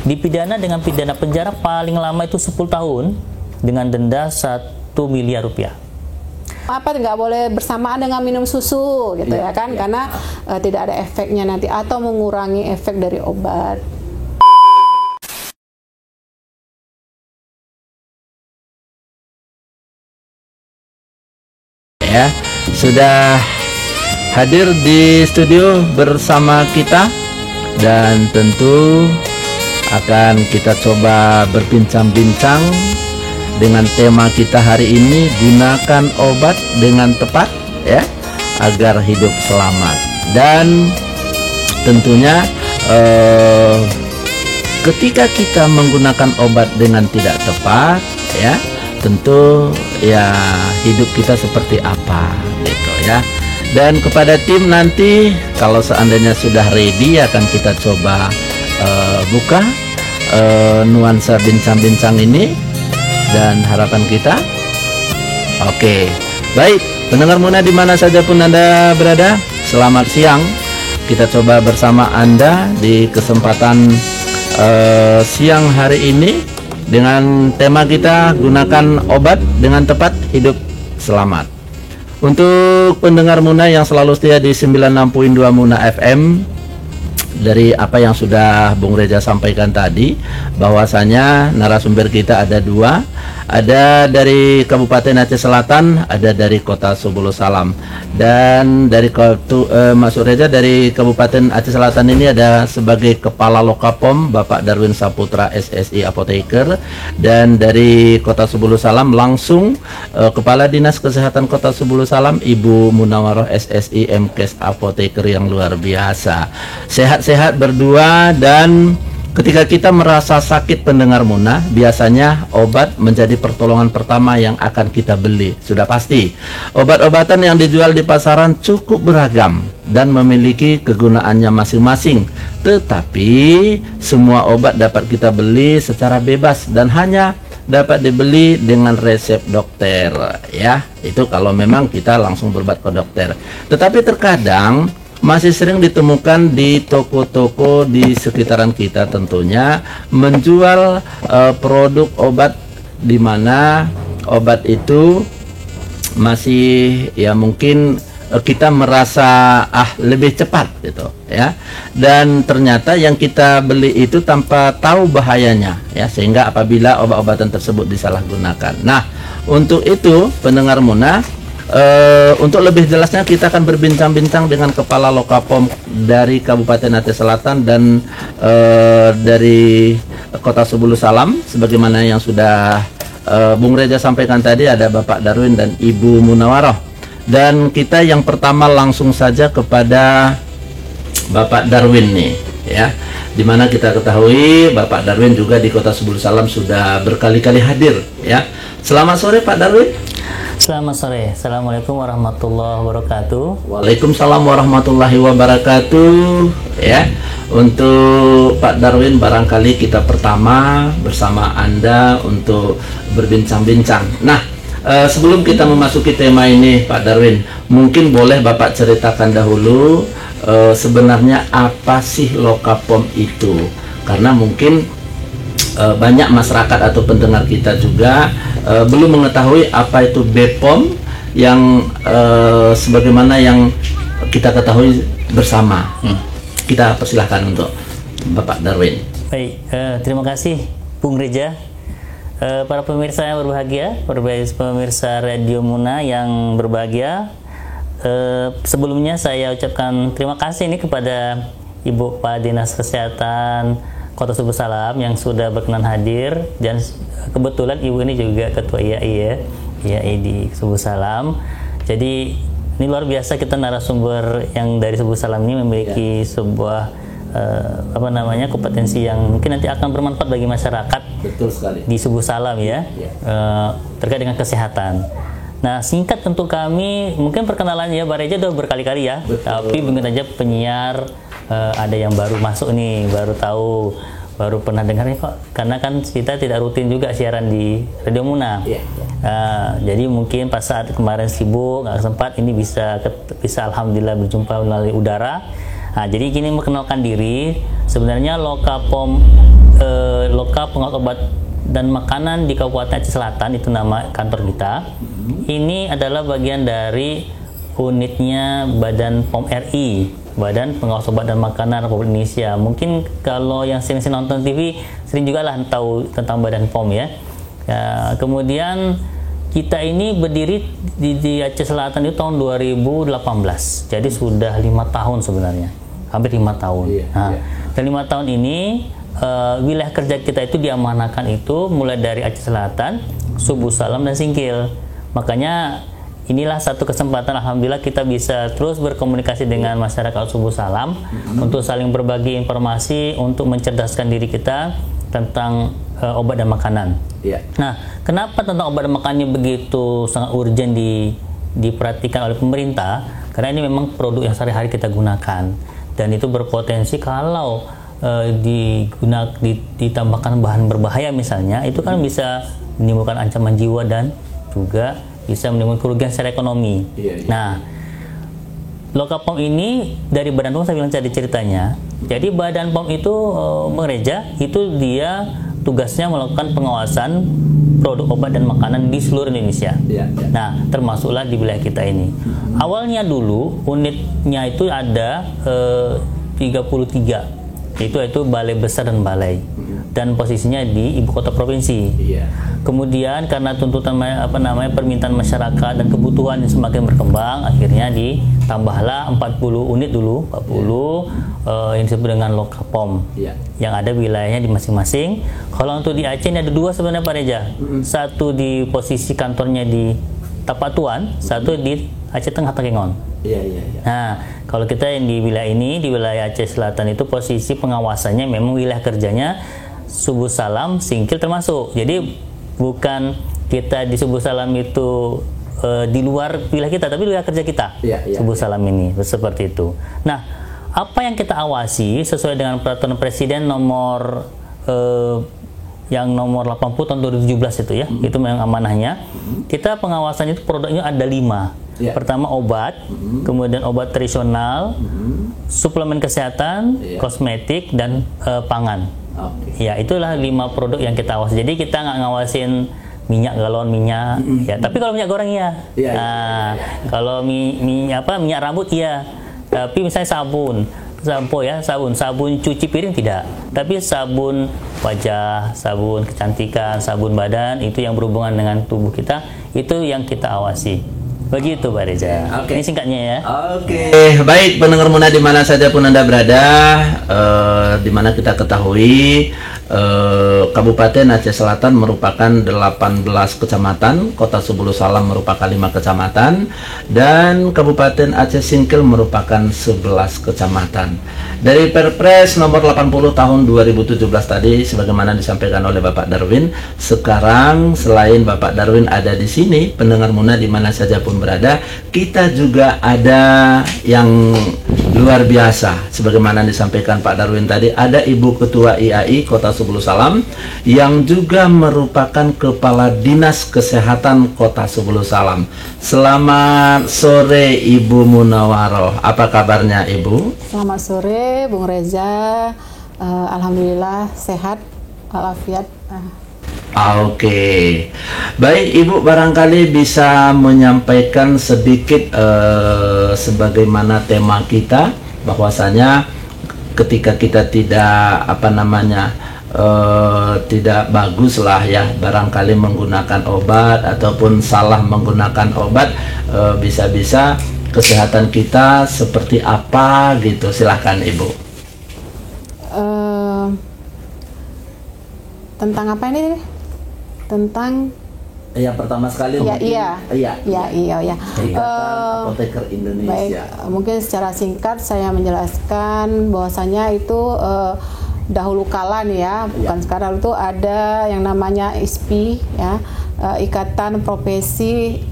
dipidana dengan pidana penjara paling lama itu 10 tahun dengan denda 1 miliar rupiah. Apa nggak boleh bersamaan dengan minum susu gitu ya kan, karena tidak ada efeknya nanti atau mengurangi efek dari obat. Ya, sudah hadir di studio bersama kita dan tentu akan kita coba berbincang-bincang dengan tema kita hari ini, gunakan obat dengan tepat ya agar hidup selamat. Dan tentunya ketika kita menggunakan obat dengan tidak tepat ya, tentu ya hidup kita seperti apa gitu ya. Dan kepada tim nanti kalau seandainya sudah ready akan kita coba buka nuansa bincang-bincang ini dan harapan kita. Oke, baik pendengar Muna di mana saja pun Anda berada, selamat siang. Kita coba bersama Anda di kesempatan siang hari ini dengan tema kita, gunakan obat dengan tepat, hidup selamat. Untuk pendengar Muna yang selalu setia di 96.2 Muna FM, dari apa yang sudah Bung Reza sampaikan tadi, bahwasanya narasumber kita ada dua, ada dari Kabupaten Aceh Selatan, ada dari Kota Subulu Salam. Dan dari Masuk Reza dari Kabupaten Aceh Selatan ini ada sebagai Kepala Lokapom Bapak Darwin Saputra SSI Apoteker, dan dari Kota Subulu Salam langsung Kepala Dinas Kesehatan Kota Subulu Salam Ibu Munawaroh SSI MKes Apoteker yang luar biasa. Sehat-sehat berdua. Dan ketika kita merasa sakit pendengar Muna, biasanya obat menjadi pertolongan pertama yang akan kita beli. Sudah pasti obat-obatan yang dijual di pasaran cukup beragam dan memiliki kegunaannya masing-masing. Tetapi semua obat dapat kita beli secara bebas dan hanya dapat dibeli dengan resep dokter ya. Itu kalau memang kita langsung berobat ke dokter. Tetapi terkadang masih sering ditemukan di toko-toko di sekitaran kita tentunya menjual produk obat di mana obat itu masih ya mungkin kita merasa lebih cepat gitu ya, dan ternyata yang kita beli itu tanpa tahu bahayanya ya, sehingga apabila obat-obatan tersebut disalahgunakan. Nah, untuk itu pendengar Muna, untuk lebih jelasnya kita akan berbincang-bincang dengan Kepala Lokapom dari Kabupaten Aceh Selatan dan dari Kota Subulu Salam, sebagaimana yang sudah Bung Reza sampaikan tadi, ada Bapak Darwin dan Ibu Munawaroh. Dan kita yang pertama langsung saja kepada Bapak Darwin nih ya, dimana kita ketahui Bapak Darwin juga di Kota Subulu Salam sudah berkali-kali hadir ya. Selamat sore Pak Darwin. Selamat sore. Assalamualaikum warahmatullahi wabarakatuh. Waalaikumsalam warahmatullahi wabarakatuh ya. Untuk Pak Darwin, barangkali kita pertama bersama Anda untuk berbincang-bincang. Nah, sebelum kita memasuki tema ini Pak Darwin, mungkin boleh Bapak ceritakan dahulu sebenarnya apa sih Lokapom itu, karena mungkin banyak masyarakat atau pendengar kita juga belum mengetahui apa itu BPOM yang sebagaimana yang kita ketahui bersama. Kita persilahkan untuk Bapak Darwin. Baik, terima kasih Bung Reza. Para pemirsa yang berbahagia, pemirsa Radio Muna yang berbahagia, sebelumnya saya ucapkan terima kasih ini kepada Ibu Kepala Dinas Kesehatan Kota Subulu Salam yang sudah berkenan hadir, dan kebetulan Ibu ini juga Ketua IAI di Subulu Salam. Jadi ini luar biasa, kita narasumber yang dari Subulu Salam ini memiliki sebuah kompetensi yang mungkin nanti akan bermanfaat bagi masyarakat. Betul sekali. Di Subulu Salam ya, terkait dengan kesehatan. Nah, singkat untuk kami, mungkin perkenalannya Pak Reza udah berkali-kali ya. Betul. Tapi mungkin aja penyiar ada yang baru masuk nih, baru tahu, baru pernah dengar nih kok, karena kan kita tidak rutin juga siaran di Radio Muna. Jadi mungkin pas saat kemarin sibuk nggak sempat, ini bisa alhamdulillah berjumpa melalui udara. Nah, jadi gini, mengenalkan diri. Sebenarnya Lokapom, Loka Pengawas Obat dan Makanan di Kabupaten Aceh Selatan, itu nama kantor kita. Ini adalah bagian dari unitnya Badan POM RI, Badan Pengawas Obat dan Makanan Republik Indonesia. Mungkin kalau yang sering nonton TV sering juga lah tahu tentang Badan POM ya. Kemudian kita ini berdiri di Aceh Selatan itu tahun 2018, jadi sudah 5 tahun sebenarnya, hampir 5 tahun. Dan 5 tahun ini wilayah kerja kita itu diamanahkan itu mulai dari Aceh Selatan, Subuh Salam, dan Singkil. Makanya inilah satu kesempatan, alhamdulillah kita bisa terus berkomunikasi dengan masyarakat Subuh Salam untuk saling berbagi informasi, untuk mencerdaskan diri kita tentang obat dan makanan. Nah, kenapa tentang obat dan makanannya begitu sangat urgent diperhatikan oleh pemerintah? Karena ini memang produk yang sehari-hari kita gunakan, dan itu berpotensi kalau ditambahkan bahan berbahaya misalnya, itu kan bisa menimbulkan ancaman jiwa dan juga bisa menimbulkan kerugian secara ekonomi. Nah, Lokapom ini dari Badan POM, saya bilang tadi ceritanya. Jadi Badan POM itu Reja, itu dia tugasnya melakukan pengawasan produk obat dan makanan di seluruh Indonesia. Nah, termasuklah di wilayah kita ini. Awalnya dulu unitnya itu ada 33. Itu balai besar dan balai, dan posisinya di ibu kota provinsi. Kemudian karena tuntutan permintaan masyarakat dan kebutuhan yang semakin berkembang, akhirnya ditambahlah 40 unit dulu, 40 yang disebut dengan Lokapom, yang ada wilayahnya di masing-masing. Kalau untuk di Aceh ini ada 2 sebenarnya Pak Reja. Satu di posisi kantornya di Tapatuan, satu di Aceh Tengah Takengon. Nah, kalau kita yang di wilayah ini, di wilayah Aceh Selatan itu posisi pengawasannya memang wilayah kerjanya Subuh Salam, Singkil termasuk. Jadi bukan kita di Subuh Salam itu di luar wilayah kita, tapi wilayah kerja kita. Subuh Salam ini seperti itu. Nah, apa yang kita awasi sesuai dengan peraturan Presiden nomor nomor 80 tahun 2017 itu ya, itu memang amanahnya. Kita pengawasan itu produknya ada 5. Pertama obat, kemudian obat tradisional, suplemen kesehatan, kosmetik, dan pangan. Ya, itulah 5 produk yang kita awasi. Jadi kita nggak ngawasin minyak galon minyak, ya. Tapi kalau minyak goreng ya. Kalau minyak rambut ya. Tapi misalnya sabun cuci piring tidak. Tapi sabun wajah, sabun kecantikan, sabun badan, itu yang berhubungan dengan tubuh kita, itu yang kita awasi. Begitu Pak Reza. Ini singkatnya ya. Baik pendengar Muna di mana saja pun Anda berada, di mana kita ketahui Kabupaten Aceh Selatan merupakan 18 kecamatan, Kota Subuh Salam merupakan 5 kecamatan, dan Kabupaten Aceh Singkil merupakan 11 kecamatan. Dari Perpres nomor 80 tahun 2017 tadi, sebagaimana disampaikan oleh Bapak Darwin, sekarang selain Bapak Darwin ada di sini, pendengar Muna di mana saja pun berada, kita juga ada yang luar biasa. Sebagaimana disampaikan Pak Darwin tadi, ada Ibu Ketua IAI Kota Subuh Salam yang juga merupakan Kepala Dinas Kesehatan Kota Subuh Salam. Selamat sore Ibu Munawaroh, apa kabarnya Ibu? Selamat sore Bung Reza, alhamdulillah sehat walafiat. Baik Ibu, barangkali bisa menyampaikan sedikit sebagaimana tema kita, bahwasanya ketika kita tidak tidak bagus lah ya barangkali menggunakan obat ataupun salah menggunakan obat, bisa-bisa kesehatan kita seperti apa gitu. Silahkan Ibu. Tentang apa ini? Tentang yang pertama sekali Apoteker Indonesia. Baik, mungkin secara singkat saya menjelaskan bahwasanya itu dahulu kala nih ya, bukan sekarang, itu ada yang namanya ISPI ya, Ikatan Profesi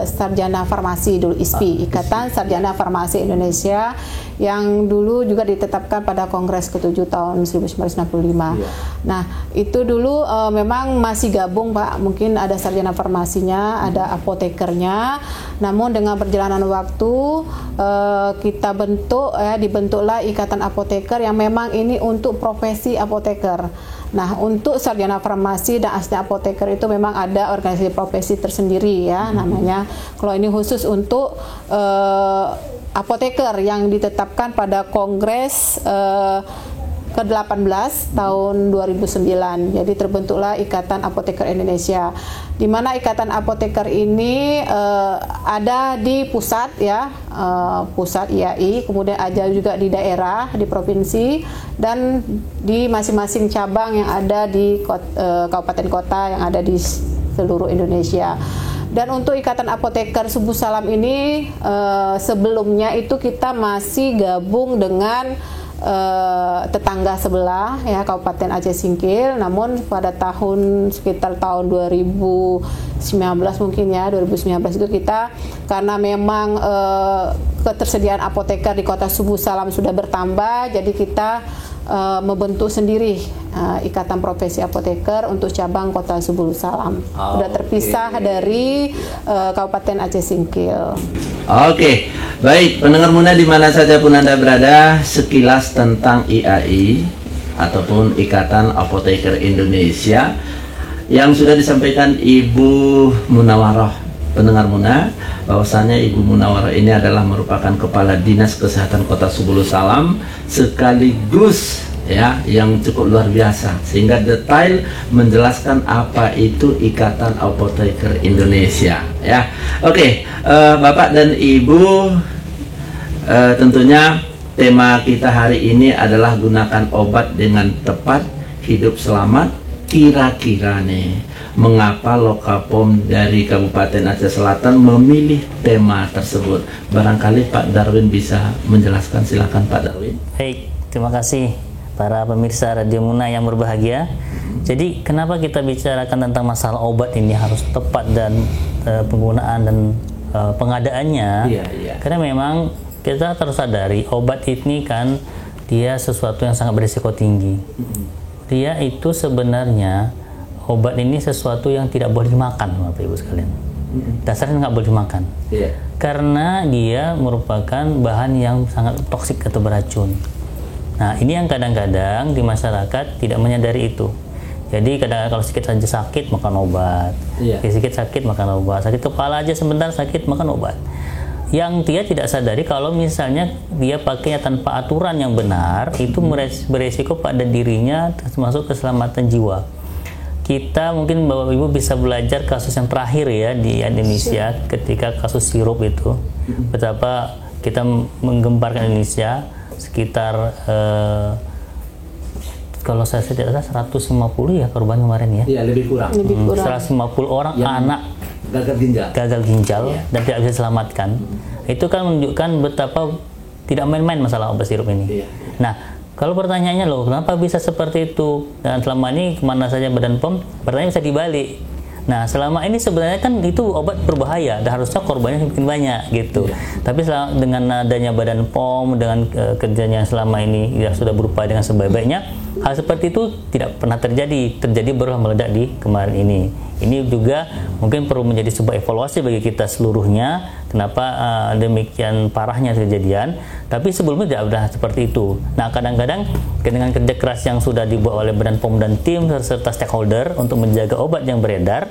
Sarjana Farmasi dulu, ISPI, Ikatan Sarjana Farmasi Indonesia, yang dulu juga ditetapkan pada Kongres ke-7 tahun 1965. Nah, itu dulu memang masih gabung Pak, mungkin ada sarjana farmasinya, ada apotekernya. Namun dengan perjalanan waktu kita dibentuklah Ikatan Apoteker yang memang ini untuk profesi apoteker. Nah, untuk sarjana farmasi dan asisten apoteker itu memang ada organisasi profesi tersendiri ya namanya. Kalau ini khusus untuk apoteker yang ditetapkan pada Kongres ke-18 tahun 2009. Jadi terbentuklah Ikatan Apoteker Indonesia, di mana Ikatan Apoteker ini ada di pusat ya, pusat IAI, kemudian ada juga di daerah, di provinsi, dan di masing-masing cabang yang ada di kabupaten kota yang ada di seluruh Indonesia. Dan untuk Ikatan Apoteker Subuh Salam ini sebelumnya itu kita masih gabung dengan tetangga sebelah ya, Kabupaten Aceh Singkil. Namun pada sekitar tahun 2019 mungkin ya, 2019 itu kita karena memang ketersediaan apoteker di Kota Subuh Salam sudah bertambah, jadi kita membentuk sendiri Ikatan Profesi Apoteker untuk cabang Kota Subuh Salam. Sudah terpisah dari Kabupaten Aceh Singkil. Oke, baik pendengar Muna di mana saja pun Anda berada, sekilas tentang IAI ataupun Ikatan Apoteker Indonesia yang sudah disampaikan Ibu Munawarah. Pendengar Muna, bahwasannya Ibu Munawarah ini adalah merupakan Kepala Dinas Kesehatan Kota Subuh Salam sekaligus ya yang cukup luar biasa, sehingga detail menjelaskan apa itu Ikatan Apoteker Indonesia ya. Oke, Bapak dan Ibu, tentunya tema kita hari ini adalah gunakan obat dengan tepat, hidup selamat. Kira-kira nih, mengapa Lokapom dari Kabupaten Aceh Selatan memilih tema tersebut? Barangkali Pak Darwin bisa menjelaskan, silakan Pak Darwin. Baik, terima kasih para pemirsa Radio Muna yang berbahagia. Jadi kenapa kita bicarakan tentang masalah obat ini harus tepat dan penggunaan dan pengadaannya? Karena memang kita harus sadari obat ini kan dia sesuatu yang sangat berisiko tinggi. Dia itu sebenarnya obat ini sesuatu yang tidak boleh dimakan, Bapak Ibu sekalian. Dasarnya nggak boleh dimakan. Karena dia merupakan bahan yang sangat toksik atau beracun. Nah, ini yang kadang-kadang di masyarakat tidak menyadari itu. Jadi kadang-kadang kalau sedikit saja sakit makan obat, sedikit sakit makan obat, sakit kepala aja sebentar sakit makan obat. Yang dia tidak sadari kalau misalnya dia pakainya tanpa aturan yang benar, itu beresiko pada dirinya termasuk keselamatan jiwa. Kita mungkin Bapak Ibu bisa belajar kasus yang terakhir ya di Indonesia ketika kasus sirup itu, betapa kita menggemparkan Indonesia sekitar kalau saya tidak salah 150 ya korban kemarin ya. Iya, lebih kurang. 150 orang yang anak gagal ginjal dan tidak bisa diselamatkan. Itu kan menunjukkan betapa tidak main-main masalah obat sirup ini. Nah, kalau pertanyaannya loh, kenapa bisa seperti itu? Dan selama ini kemana saja Badan POM? Pertanyaan bisa dibalik. Nah, selama ini sebenarnya kan itu obat berbahaya dan harusnya korbannya semakin banyak gitu. Tapi dengan adanya Badan POM, dengan kerjanya selama ini ya sudah berupaya dengan sebaik-baiknya, hal seperti itu tidak pernah terjadi baru meledak di kemarin ini. Ini juga mungkin perlu menjadi sebuah evaluasi bagi kita seluruhnya, kenapa demikian parahnya kejadian. Tapi sebelumnya tidak pernah seperti itu. Nah, kadang-kadang dengan kerja keras yang sudah dibuat oleh Badan POM dan tim serta stakeholder untuk menjaga obat yang beredar,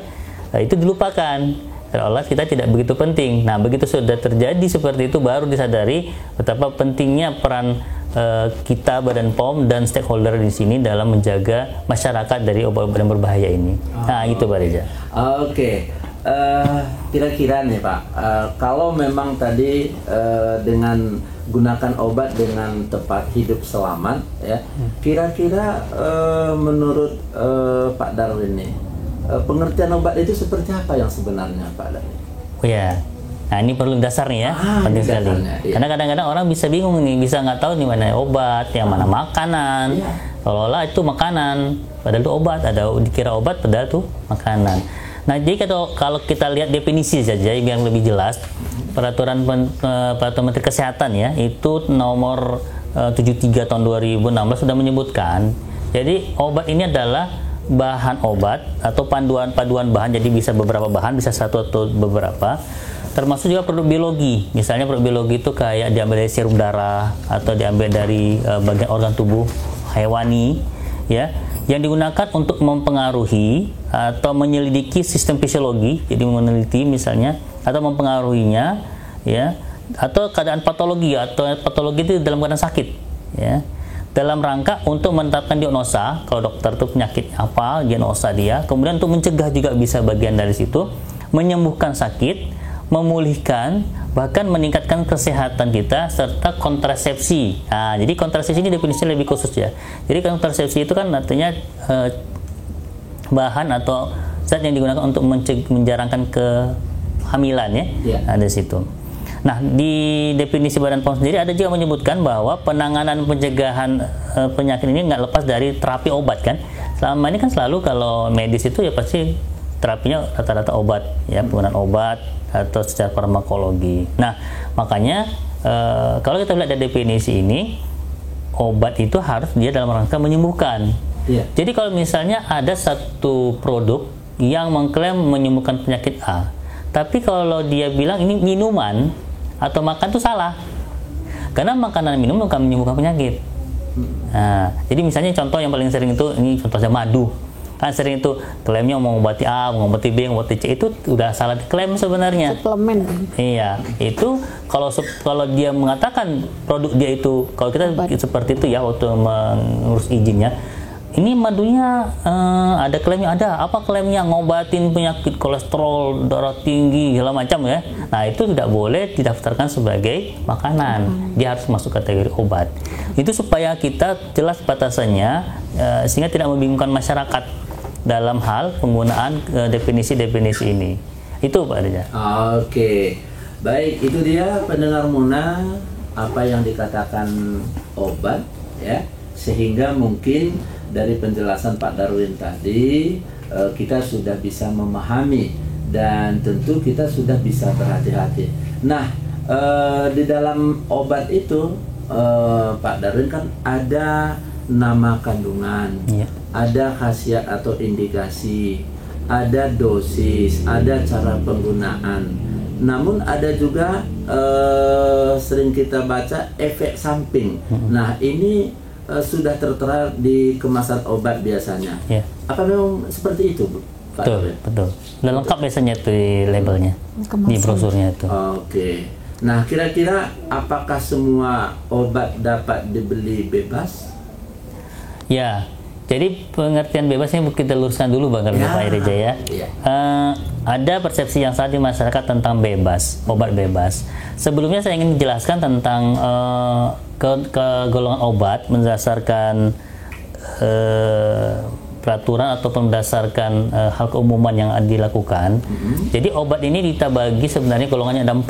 itu dilupakan. Seolah kita tidak begitu penting. Nah, begitu sudah terjadi seperti itu baru disadari betapa pentingnya peran kita Badan POM dan stakeholder di sini dalam menjaga masyarakat dari obat-obat yang berbahaya ini. Nah, itu Pak Reza. Oke. Kira-kira nih Pak, kalau memang tadi dengan gunakan obat dengan tepat, hidup selamat ya, kira-kira menurut Pak Darwin nih, pengertian obat itu seperti apa yang sebenarnya Pak Darwin? Oh ya, nah ini perlu dasar nih ya, penting sekali. Karena kadang-kadang orang bisa bingung nih, bisa nggak tahu nih mana obat, yang mana makanan. Seolah-olah itu makanan, padahal itu obat. Ada dikira obat, padahal itu makanan. Nah, jadi kalau kita lihat definisi saja yang lebih jelas, peraturan Peraturan Menteri Kesehatan ya, itu nomor 73 tahun 2016 sudah menyebutkan. Jadi obat ini adalah bahan obat atau paduan bahan, jadi bisa beberapa bahan, bisa satu atau beberapa. Termasuk juga produk biologi. Misalnya produk biologi itu kayak diambil dari serum darah atau diambil dari bagian organ tubuh hewani ya, yang digunakan untuk mempengaruhi atau menyelidiki sistem fisiologi, jadi meneliti misalnya, atau mempengaruhinya ya, atau keadaan patologi, atau patologi itu dalam keadaan sakit ya, dalam rangka untuk menetapkan diagnosa. Kalau dokter itu penyakitnya apa, diagnosa dia, kemudian untuk mencegah juga bisa bagian dari situ, menyembuhkan sakit, memulihkan, bahkan meningkatkan kesehatan kita, serta kontrasepsi. Nah, jadi kontrasepsi ini definisinya lebih khusus ya. Jadi kontrasepsi itu kan artinya bahan atau zat yang digunakan untuk menjarangkan kehamilan ya. Ada situ. Nah, di definisi Badan POM sendiri ada juga menyebutkan bahwa penanganan pencegahan penyakit ini nggak lepas dari terapi obat kan. Selama ini kan selalu kalau medis itu ya pasti terapinya rata-rata obat ya, penggunaan obat atau secara farmakologi. Nah, makanya kalau kita lihat dari definisi ini, obat itu harus dia dalam rangka menyembuhkan. Jadi kalau misalnya ada satu produk yang mengklaim menyembuhkan penyakit A, tapi kalau dia bilang ini minuman atau makan itu salah, karena makanan minum bukan menyembuhkan penyakit. Nah, jadi misalnya contoh yang paling sering itu, ini contohnya madu. Kan sering itu klaimnya mau mengobati A, mengobati B, mengobati C, itu udah salah diklaim sebenarnya. Suplemen. Iya, itu kalau dia mengatakan produk dia itu, kalau kita seperti itu ya waktu mengurus izinnya, ini madunya ada klaimnya, ada apa klaimnya, ngobatin penyakit kolesterol, darah tinggi, segala macam ya. Nah, itu tidak boleh didaftarkan sebagai makanan, dia harus masuk kategori obat. Itu supaya kita jelas batasannya, sehingga tidak membingungkan masyarakat dalam hal penggunaan definisi-definisi ini. Itu Pak Reza. Oke, baik, itu dia pendengar Muna apa yang dikatakan obat ya, sehingga mungkin dari penjelasan Pak Darwin tadi kita sudah bisa memahami dan tentu kita sudah bisa berhati-hati. Nah, di dalam obat itu Pak Darwin kan ada nama kandungan, ada khasiat atau indikasi, ada dosis, ada cara penggunaan. Namun ada juga sering kita baca efek samping. Nah, ini sudah tertera di kemasan obat biasanya. Apa memang seperti itu, Pak? Betul. Udah lengkap biasanya itu di labelnya, di brosurnya itu. Oke. Nah, kira-kira apakah semua obat dapat dibeli bebas? Ya, jadi pengertian bebasnya kita luruskan dulu Pak Reza ya. Ada persepsi yang salah di masyarakat tentang bebas, obat bebas. Sebelumnya saya ingin menjelaskan tentang golongan obat berdasarkan peraturan ataupun berdasarkan hal keumuman yang dilakukan. Jadi obat ini kita bagi sebenarnya golongannya ada 4.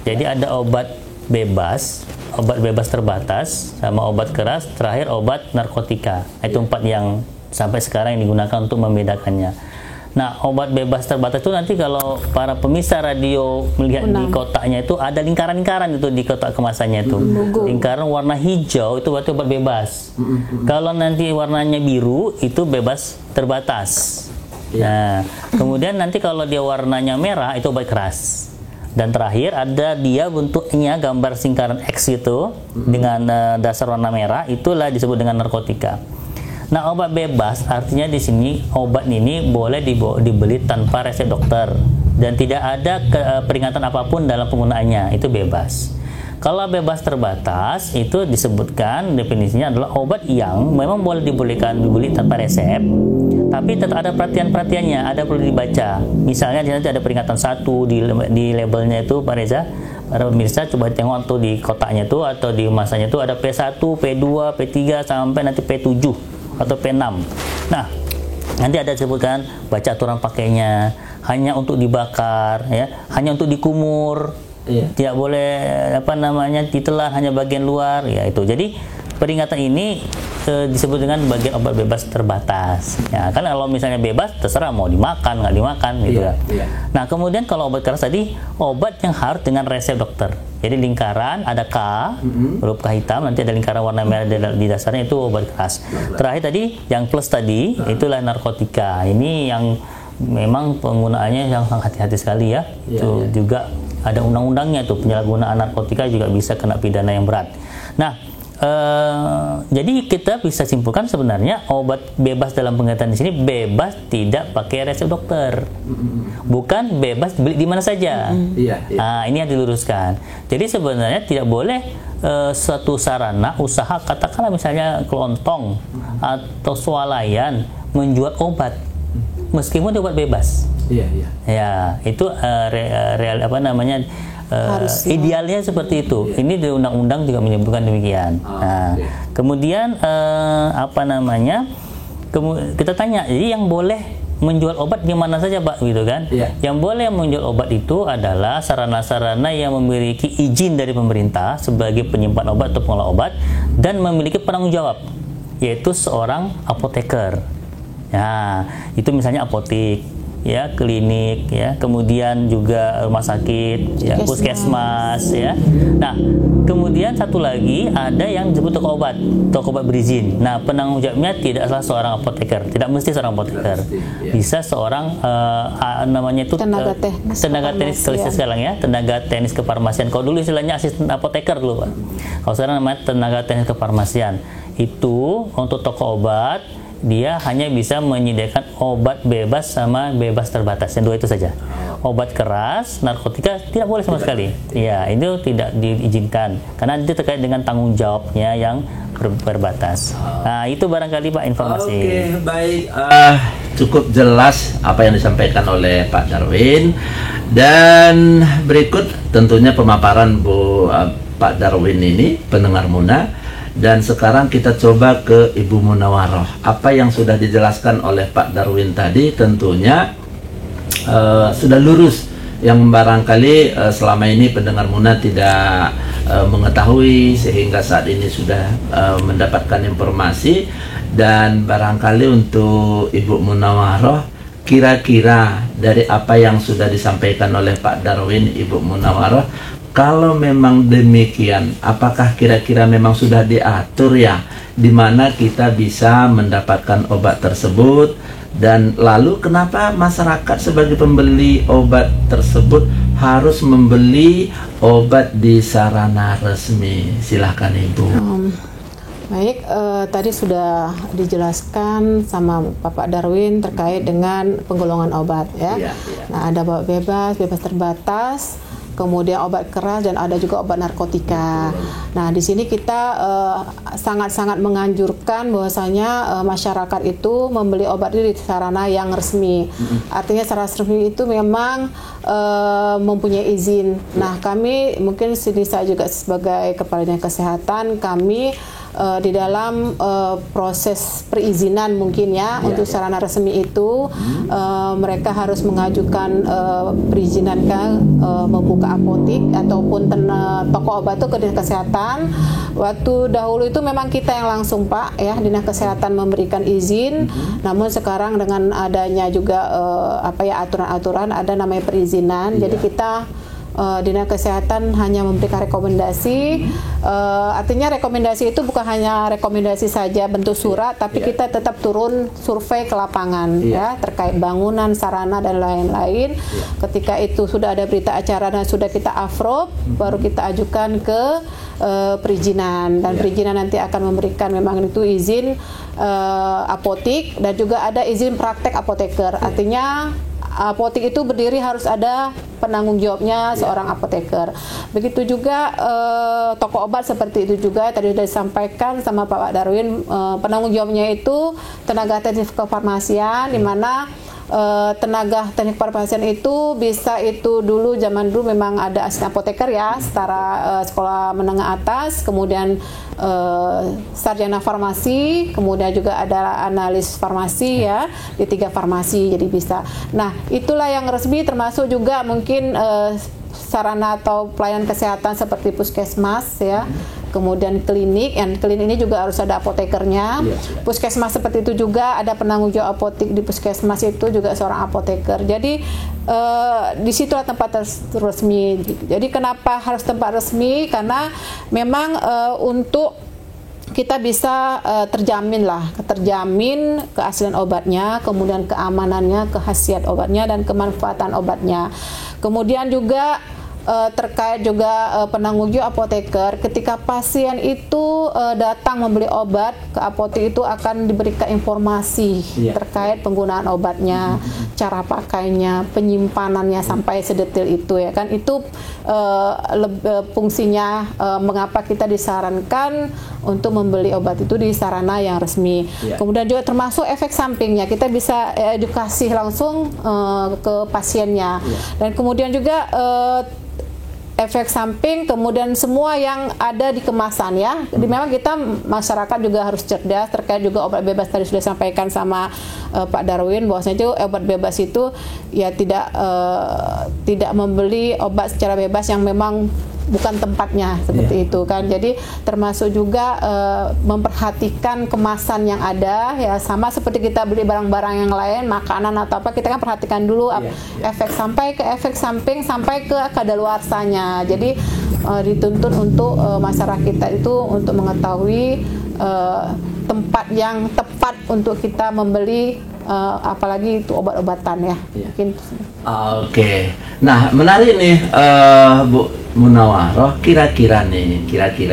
Jadi ada obat bebas, obat bebas terbatas, sama obat keras, terakhir obat narkotika. Itu 4 yang sampai sekarang yang digunakan untuk membedakannya. Nah, obat bebas terbatas itu nanti kalau para pemirsa radio melihat di kotaknya itu ada lingkaran-lingkaran itu di kotak kemasannya itu. Lingkaran warna hijau itu berarti obat bebas. Kalau nanti warnanya biru itu bebas terbatas. Nah, kemudian nanti kalau dia warnanya merah itu obat keras. Dan terakhir ada dia bentuknya gambar lingkaran X itu dengan dasar warna merah, itulah disebut dengan narkotika. Nah, obat bebas artinya di sini obat ini boleh dibeli tanpa resep dokter dan tidak ada peringatan apapun dalam penggunaannya, itu bebas. Kalau bebas terbatas itu disebutkan definisinya adalah obat yang memang boleh dibeli tanpa resep, tapi tetap ada perhatian-perhatiannya, ada perlu dibaca. Misalnya di nanti ada peringatan 1 di labelnya itu Pak Reza. Para pemirsa coba tengok tuh di kotaknya tuh atau di masanya tuh ada P1, P2, P3 sampai nanti P7 atau P6. Nah, nanti ada disebutkan baca aturan pakainya, hanya untuk dibakar ya, hanya untuk dikumur. Tidak boleh ditelan, hanya bagian luar ya itu. Jadi peringatan ini disebut dengan bagian obat bebas terbatas. Ya, kan kalau misalnya bebas terserah mau dimakan nggak dimakan gitu ya. Nah kemudian kalau obat keras tadi obat yang harus dengan resep dokter. Jadi lingkaran ada K, huruf K hitam, nanti ada lingkaran warna merah di dasarnya, itu obat keras. Terakhir tadi yang plus tadi itulah narkotika. Ini yang memang penggunaannya yang sangat hati-hati sekali ya. Itu juga ada undang-undangnya tuh, penyalahgunaan narkotika juga bisa kena pidana yang berat. Nah, jadi kita bisa simpulkan sebenarnya obat bebas dalam pengertian di sini bebas tidak pakai resep dokter, bukan bebas beli di mana saja. Ini yang diluruskan. Jadi sebenarnya tidak boleh suatu sarana usaha, katakanlah misalnya kelontong atau swalayan menjual obat meskipun dia obat bebas. Ya, itu idealnya seperti itu. Ini di undang-undang juga menyebutkan demikian. Kemudian kita tanya, jadi yang boleh menjual obat di mana saja, Pak, gitu kan? Yang boleh menjual obat itu adalah sarana-sarana yang memiliki izin dari pemerintah sebagai penyimpan obat atau pengolah obat dan memiliki penanggung jawab, yaitu seorang apoteker. Ya, itu misalnya apotik, ya, klinik, ya, kemudian juga rumah sakit, ya, puskesmas, ya. Nah, kemudian satu lagi ada yang disebut toko obat berizin. Nah, penanggung jawabnya tidak salah seorang apoteker, tidak mesti seorang apoteker, bisa seorang namanya itu tenaga teknis sekarang ya, tenaga teknis kefarmasian. Kalau dulu istilahnya asisten apoteker dulu, Pak. Kalau sekarang namanya tenaga teknis kefarmasian. Itu untuk toko obat. Dia hanya bisa menyediakan obat bebas sama bebas terbatas, yang dua itu saja. Obat keras, narkotika tidak boleh sama sekali. Ya, itu tidak diizinkan karena itu terkait dengan tanggung jawabnya yang terbatas. Nah, itu barangkali Pak informasi. Oke, baik. Cukup jelas apa yang disampaikan oleh Pak Darwin, dan berikut tentunya pemaparan Pak Darwin ini, pendengar Muna. Dan sekarang kita coba ke Ibu Munawaroh. Apa yang sudah dijelaskan oleh Pak Darwin tadi tentunya sudah lurus. Yang barangkali selama ini pendengar Muna tidak mengetahui, sehingga saat ini sudah mendapatkan informasi. Dan barangkali untuk Ibu Munawaroh, kira-kira dari apa yang sudah disampaikan oleh Pak Darwin, Ibu Munawaroh, kalau memang demikian, apakah kira-kira memang sudah diatur ya, di mana kita bisa mendapatkan obat tersebut? Dan lalu kenapa masyarakat sebagai pembeli obat tersebut harus membeli obat di sarana resmi? Silahkan Ibu. Baik, tadi sudah dijelaskan sama Bapak Darwin terkait dengan penggolongan obat ya. Nah, ada obat bebas, bebas terbatas, kemudian obat keras, dan ada juga obat narkotika. Nah, di sini kita sangat-sangat menganjurkan bahwasanya masyarakat itu membeli obat itu di sarana yang resmi. Artinya sarana resmi itu memang mempunyai izin. Nah, kami mungkin sini saya juga sebagai Kepala Dinas Kesehatan, kami di dalam proses perizinan mungkin ya, untuk sarana resmi itu mereka harus mengajukan perizinan membuka apotik ataupun toko obat itu ke Dinas Kesehatan. Waktu dahulu itu memang kita yang langsung, Pak, ya, Dinas Kesehatan memberikan izin. Namun sekarang dengan adanya juga aturan-aturan, ada namanya perizinan. Jadi kita Dinas Kesehatan hanya memberikan rekomendasi. Artinya rekomendasi itu bukan hanya rekomendasi saja bentuk surat, tapi kita tetap turun survei ke lapangan ya, terkait bangunan, sarana, dan lain-lain. Ketika itu sudah ada berita acara dan sudah kita approve, baru kita ajukan ke perizinan, dan perizinan nanti akan memberikan memang itu izin apotik, dan juga ada izin praktek apoteker. Artinya apotik itu berdiri harus ada penanggung jawabnya seorang apoteker. Begitu juga toko obat seperti itu juga tadi sudah disampaikan sama Pak Darwin, penanggung jawabnya itu tenaga teknik kefarmasian, di mana tenaga teknik kefarmasian itu bisa itu dulu zaman dulu memang ada asisten apoteker ya, setara sekolah menengah atas, kemudian sarjana farmasi, kemudian juga ada analis farmasi ya di 3 farmasi, jadi bisa. Nah, itulah yang resmi, termasuk juga mungkin sarana atau pelayanan kesehatan seperti puskesmas ya. kemudian klinik, yang klinik ini juga harus ada apotekernya. Puskesmas seperti itu juga ada penanggung jawab apotek di puskesmas itu juga seorang apoteker. Jadi di situlah tempat resmi. Jadi kenapa harus tempat resmi? Karena memang untuk kita bisa terjamin keaslian obatnya, kemudian keamanannya, khasiat obatnya, dan kemanfaatan obatnya. Kemudian juga terkait juga penanggung jawab apoteker, ketika pasien itu datang membeli obat ke apotek itu akan diberikan informasi terkait penggunaan obatnya, cara pakainya, penyimpanannya sampai sedetail itu ya kan. Itu fungsinya mengapa kita disarankan untuk membeli obat itu di sarana yang resmi. Kemudian juga termasuk efek sampingnya, kita bisa edukasi langsung ke pasiennya. Dan kemudian juga efek samping, kemudian semua yang ada di kemasan ya. Jadi memang kita masyarakat juga harus cerdas terkait juga obat bebas. Tadi sudah sampaikan sama Pak Darwin bahwasanya itu obat bebas itu ya tidak membeli obat secara bebas yang memang bukan tempatnya seperti itu kan. Jadi termasuk juga memperhatikan kemasan yang ada ya, sama seperti kita beli barang-barang yang lain, makanan atau apa, kita kan perhatikan dulu efek samping sampai ke kadaluarsanya. Jadi dituntut untuk masyarakat kita itu untuk mengetahui tempat yang tepat untuk kita membeli apalagi itu obat-obatan ya. Mungkin. Oke. Nah, menarik nih Bu Munawaroh, kira-kira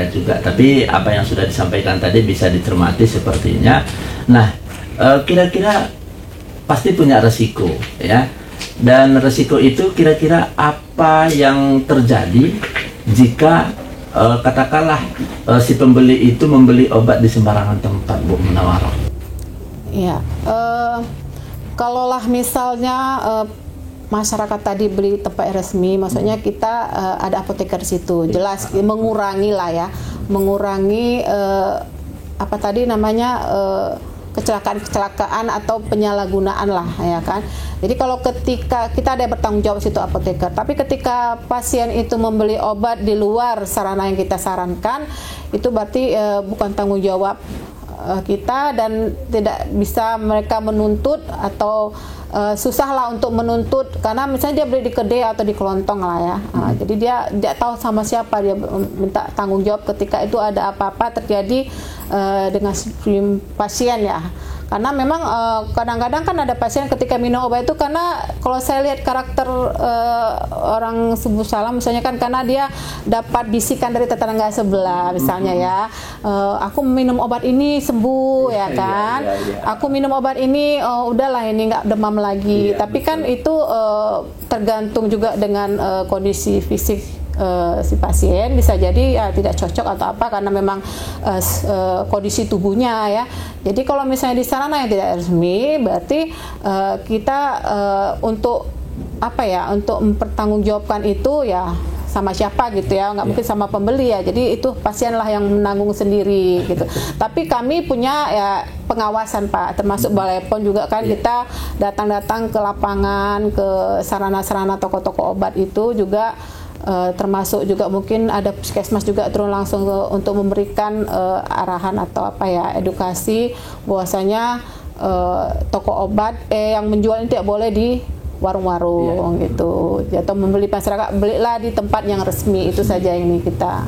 juga, tapi apa yang sudah disampaikan tadi bisa dicermati sepertinya. Nah, kira-kira pasti punya resiko ya. Dan resiko itu kira-kira apa yang terjadi jika katakanlah si pembeli itu membeli obat di sembarangan tempat, Bu Munawaroh? Ya, kalaulah misalnya masyarakat tadi beli tempat resmi, maksudnya kita ada apoteker di situ, jelas mengurangi apa tadi namanya kecelakaan atau penyalahgunaan lah ya kan. Jadi kalau ketika kita ada bertanggung jawab situ apoteker, tapi ketika pasien itu membeli obat di luar sarana yang kita sarankan, itu berarti bukan tanggung jawab kita, dan tidak bisa mereka menuntut atau susah lah untuk menuntut, karena misalnya dia beli di kedai atau di kelontong lah ya. Jadi dia tidak tahu sama siapa dia minta tanggung jawab ketika itu ada apa-apa terjadi dengan pasien ya. Karena memang kadang-kadang kan ada pasien ketika minum obat itu, karena kalau saya lihat karakter orang Subuh Salam misalnya kan, karena dia dapat bisikan dari tetangga sebelah misalnya ya, aku minum obat ini sembuh ya kan, aku minum obat ini udahlah ini nggak demam lagi. Tapi kan itu tergantung juga dengan kondisi fisik si pasien, bisa jadi ya tidak cocok atau apa karena memang kondisi tubuhnya ya. Jadi kalau misalnya di sarana yang tidak resmi, berarti kita untuk apa ya, untuk mempertanggungjawabkan itu ya sama siapa gitu ya, nggak mungkin sama pembeli ya. Jadi itu pasienlah yang menanggung sendiri gitu. Tapi kami punya ya pengawasan Pak, termasuk Balai PON juga kan, kita datang-datang ke lapangan, ke sarana-sarana toko-toko obat itu juga. Termasuk juga mungkin ada puskesmas juga turun langsung untuk memberikan arahan atau apa ya, edukasi bahwasanya toko obat yang menjual ini tidak boleh di warung-warung gitu. Atau membeli masyarakat, belilah di tempat yang resmi, itu saja ini kita.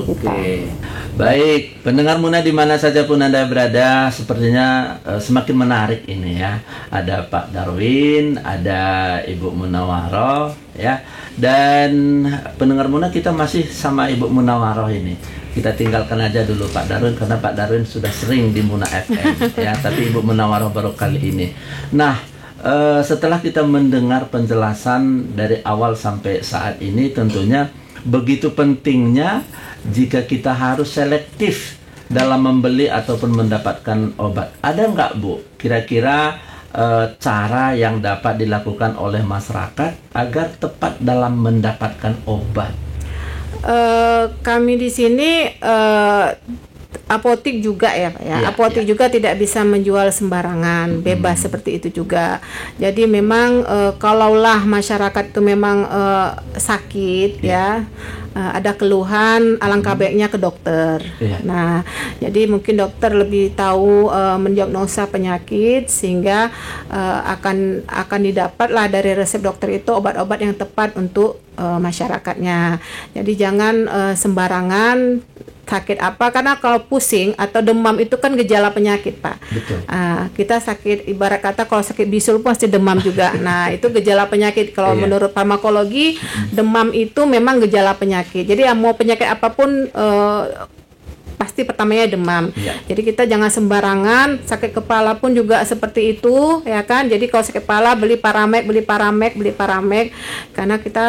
Oke. Baik, pendengar Muna di mana saja pun Anda berada, sepertinya semakin menarik ini ya. Ada Pak Darwin, ada Ibu Munawaroh ya. Dan pendengar Muna, kita masih sama Ibu Munawaroh ini. Kita tinggalkan aja dulu Pak Darwin karena Pak Darwin sudah sering di Muna FM ya, tapi Ibu Munawaroh baru kali ini. Nah, setelah kita mendengar penjelasan dari awal sampai saat ini, tentunya begitu pentingnya jika kita harus selektif dalam membeli ataupun mendapatkan obat. Ada nggak Bu kira-kira cara yang dapat dilakukan oleh masyarakat agar tepat dalam mendapatkan obat? Kami di sini apotik juga ya Pak ya. Iya, Apotik iya. juga tidak bisa menjual sembarangan, bebas seperti itu juga. Jadi memang kalaulah masyarakat itu memang sakit ya, ada keluhan, alangkah baiknya ke dokter. Iya. Nah, jadi mungkin dokter lebih tahu mendiagnosa penyakit sehingga akan didapatlah dari resep dokter itu obat-obat yang tepat untuk masyarakatnya. Jadi jangan sembarangan sakit apa, karena kalau pusing atau demam itu kan gejala penyakit Pak. Betul. Kita sakit, ibarat kata kalau sakit bisul pasti demam juga. Nah itu gejala penyakit. Kalau Iya. menurut farmakologi demam itu memang gejala penyakit. Jadi mau penyakit apapun pasti pertamanya demam. Iya. Jadi kita jangan sembarangan. Sakit kepala pun juga seperti itu, ya kan. Jadi kalau sakit kepala beli Paramek, karena kita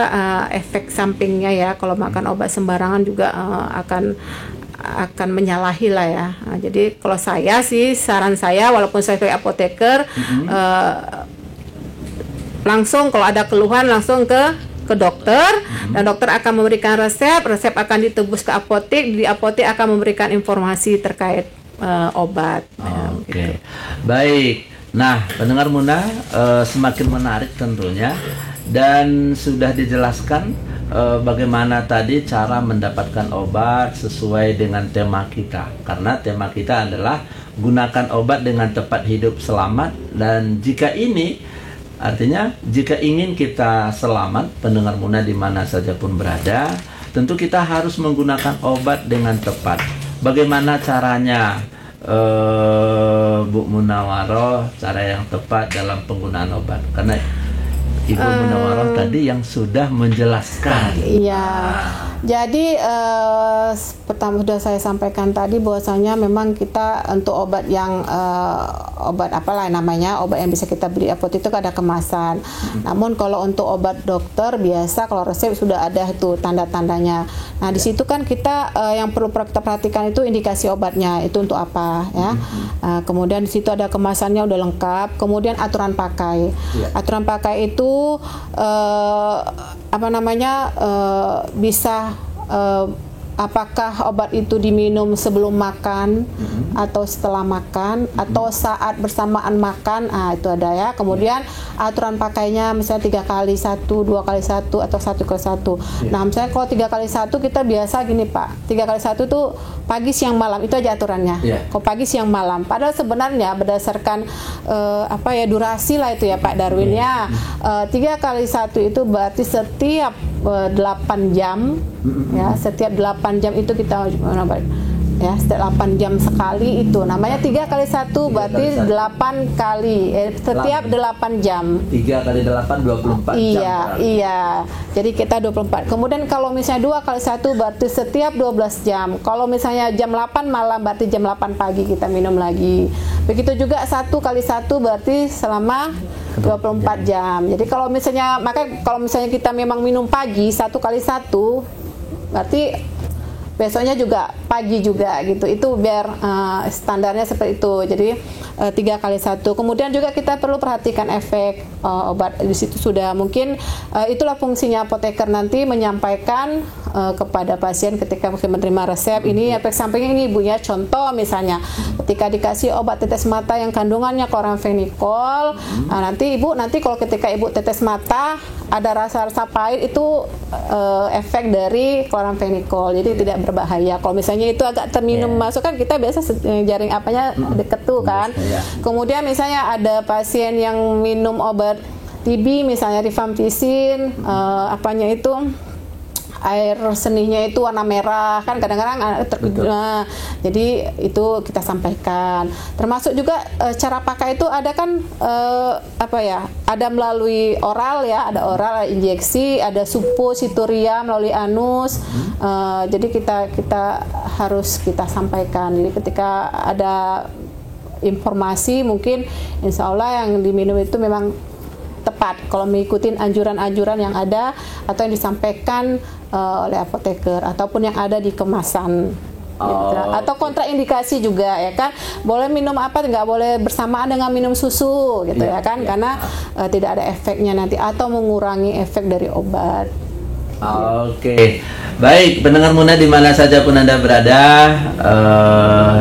efek sampingnya ya. Kalau makan obat sembarangan juga akan menyalahi lah ya. Nah, jadi kalau saya sih, saran saya walaupun saya sebagai apoteker, langsung kalau ada keluhan langsung ke dokter, dan dokter akan memberikan resep akan ditebus ke apotek, di apotek akan memberikan informasi terkait obat. Oke, baik. Nah, pendengar Muna, semakin menarik tentunya, dan sudah dijelaskan bagaimana tadi cara mendapatkan obat sesuai dengan tema kita. Karena tema kita adalah gunakan obat dengan tepat, hidup selamat. Dan jika ini artinya, jika ingin kita selamat, pendengar Muna di mana saja pun berada, tentu kita harus menggunakan obat dengan tepat. Bagaimana caranya, Bu Munawaroh, cara yang tepat dalam penggunaan obat? Karena Ibu Munawaroh tadi yang sudah menjelaskan. Iya. Jadi pertama sudah saya sampaikan tadi bahwasanya memang kita untuk obat yang obat apalah namanya, obat yang bisa kita beli apotek itu ada kemasan. Namun kalau untuk obat dokter biasa kalau resep sudah ada itu tanda-tandanya. Nah, di situ kan kita yang perlu kita perhatikan itu indikasi obatnya itu untuk apa ya. Kemudian di situ ada kemasannya udah lengkap, kemudian aturan pakai. Aturan pakai itu apa namanya bisa apakah obat itu diminum sebelum makan atau setelah makan atau saat bersamaan makan, itu ada ya. Kemudian aturan pakainya misalnya 3 kali 1, 2 kali 1 atau 1 kali 1. Nah misalnya kalau 3 kali 1 kita biasa gini Pak, 3 kali 1 tuh pagi siang malam, itu aja aturannya. Kalau pagi siang malam, padahal sebenarnya berdasarkan durasi lah itu ya Pak Darwin ya. 3 kali 1 itu berarti setiap 8 jam ya, setiap 8 jam itu kita ya, setiap 8 jam sekali itu namanya 3 kali 1 berarti 8 kali setiap 8 jam. 3 kali 8 24 jam. Iya. Jadi kita 24. Kemudian kalau misalnya 2 kali 1 berarti setiap 12 jam. Kalau misalnya jam 8 malam berarti jam 8 pagi kita minum lagi. Begitu juga 1 kali 1 berarti selama 24 jam. Jadi kalau misalnya kita memang minum pagi 1 kali 1 berarti besoknya juga pagi juga gitu. Itu biar standarnya seperti itu. Jadi 3 kali 1. Kemudian juga kita perlu perhatikan efek obat. Di situ sudah mungkin itulah fungsinya apoteker nanti menyampaikan kepada pasien ketika menerima resep ini efek sampingnya ini Bu ya. Contoh misalnya ketika dikasih obat tetes mata yang kandungannya chloramphenicol, nanti kalau ketika Ibu tetes mata ada rasa-rasa pahit itu efek dari chloramphenicol. Jadi tidak berbahaya. Kalau misalnya itu agak terminum masuk kan kita biasa jaring apanya deket tuh kan. Kemudian misalnya ada pasien yang minum obat TB misalnya rifampicin, apanya itu air senihnya itu warna merah kan kadang-kadang jadi itu kita sampaikan. Termasuk juga cara pakai itu ada kan ada melalui oral ya, ada oral, ada injeksi, ada suppositoria melalui anus. Jadi kita harus kita sampaikan. Jadi ketika ada informasi mungkin insya Allah yang diminum itu memang tepat kalau mengikuti anjuran-anjuran yang ada atau yang disampaikan oleh apoteker ataupun yang ada di kemasan. Atau kontraindikasi juga ya kan, boleh minum apa nggak boleh bersamaan dengan minum susu gitu ya kan, karena tidak ada efeknya nanti atau mengurangi efek dari obat Oke, baik pendengar Muna di mana saja pun Anda berada,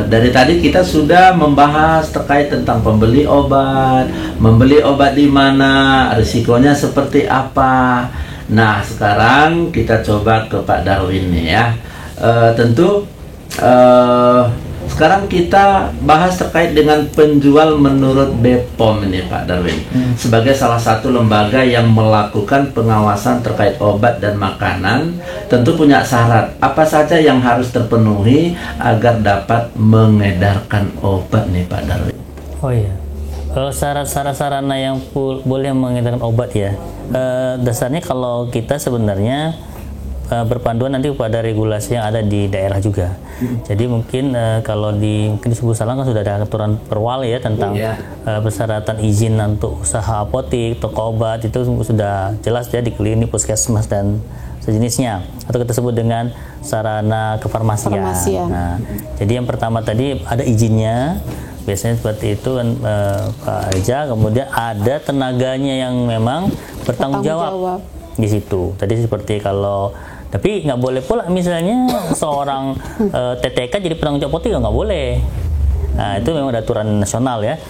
dari tadi kita sudah membahas terkait tentang pembeli obat, membeli obat di mana, risikonya seperti apa. Nah, sekarang kita coba ke Pak Darwin nih ya. Tentu sekarang kita bahas terkait dengan penjual menurut BPOM ini Pak Darwin, sebagai salah satu lembaga yang melakukan pengawasan terkait obat dan makanan. Tentu punya syarat apa saja yang harus terpenuhi agar dapat mengedarkan obat nih Pak Darwin. Oh iya, syarat-syarat sarana yang boleh mengedarkan obat ya, dasarnya kalau kita sebenarnya berpanduan nanti kepada regulasi yang ada di daerah juga. Jadi mungkin kalau mungkin di Subuh Salam kan sudah ada aturan perwal ya tentang persyaratan izin untuk usaha apotik, toko obat, itu sudah jelas ya di klinik, puskesmas dan sejenisnya, atau kita sebut dengan sarana kefarmasian. Nah, jadi yang pertama tadi ada izinnya, biasanya seperti itu kan Pak Reja. Kemudian ada tenaganya yang memang bertanggung jawab di situ. Tadi seperti tapi nggak boleh pula misalnya seorang TTK jadi penanggung jawab apotik, nggak boleh. Nah, itu memang ada aturan nasional ya.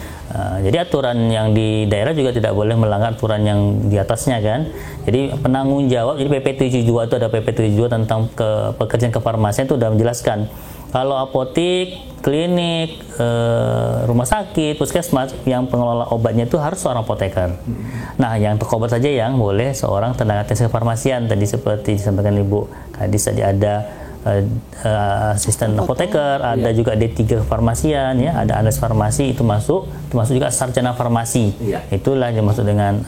Jadi aturan yang di daerah juga tidak boleh melanggar aturan yang di atasnya kan. Jadi penanggung jawab, jadi PP 72 itu ada PP 72 tentang pekerjaan kefarmasian itu sudah menjelaskan. Kalau apotik, klinik, rumah sakit, puskesmas, yang pengelola obatnya itu harus seorang apoteker. Nah, yang toko obat saja yang boleh seorang tenaga teknis kefarmasian. Tadi seperti disampaikan Ibu Kadis, tadi ada asisten apoteker, ada juga D3 kefarmasian, ya, ada analis farmasi, itu masuk juga sarjana farmasi. Itulah yang masuk dengan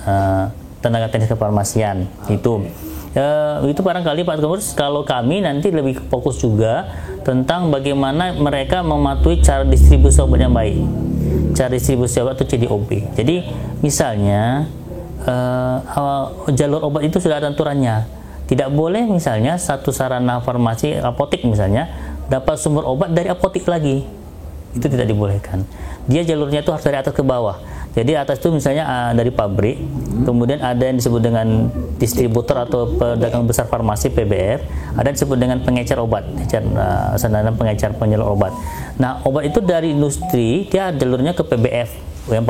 tenaga teknis kefarmasian. Itu barangkali Pak Gubernur, kalau kami nanti lebih fokus juga tentang bagaimana mereka mematuhi cara distribusi obat yang baik, cara distribusi obat itu CDOB. Jadi misalnya jalur obat itu sudah ada aturannya. Tidak boleh misalnya satu sarana farmasi apotik misalnya dapat sumber obat dari apotik lagi, itu tidak dibolehkan. Dia jalurnya itu harus dari atas ke bawah. Jadi atas itu misalnya dari pabrik, kemudian ada yang disebut dengan distributor atau pedagang besar farmasi PBF, ada yang disebut dengan pengecer obat, sarana pengecer penyalur obat. Nah, obat itu dari industri dia jalurnya ke PBF yang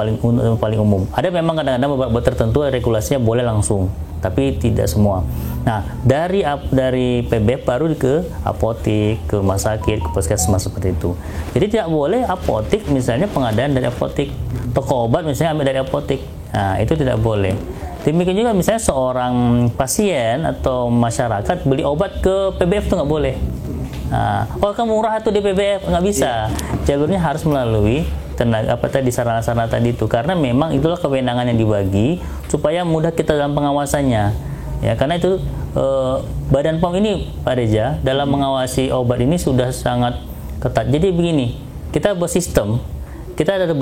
paling umum. Ada memang kadang-kadang obat tertentu regulasinya boleh langsung, tapi tidak semua. Nah, dari PBF baru ke apotik, ke rumah sakit, ke puskesmas seperti itu. Jadi tidak boleh apotik misalnya pengadaan dari apotik, toko obat misalnya ambil dari apotik. Nah, itu tidak boleh. Demikian juga misalnya seorang pasien atau masyarakat beli obat ke PBF itu nggak boleh. Nah, kan murah tuh di PBF, nggak bisa. Jalurnya harus melalui sarana-sarana tadi itu, karena memang itulah kewenangan yang dibagi supaya mudah kita dalam pengawasannya. Ya, karena itu Badan POM ini Pak Reza dalam mengawasi obat ini sudah sangat ketat. Jadi begini, kita ada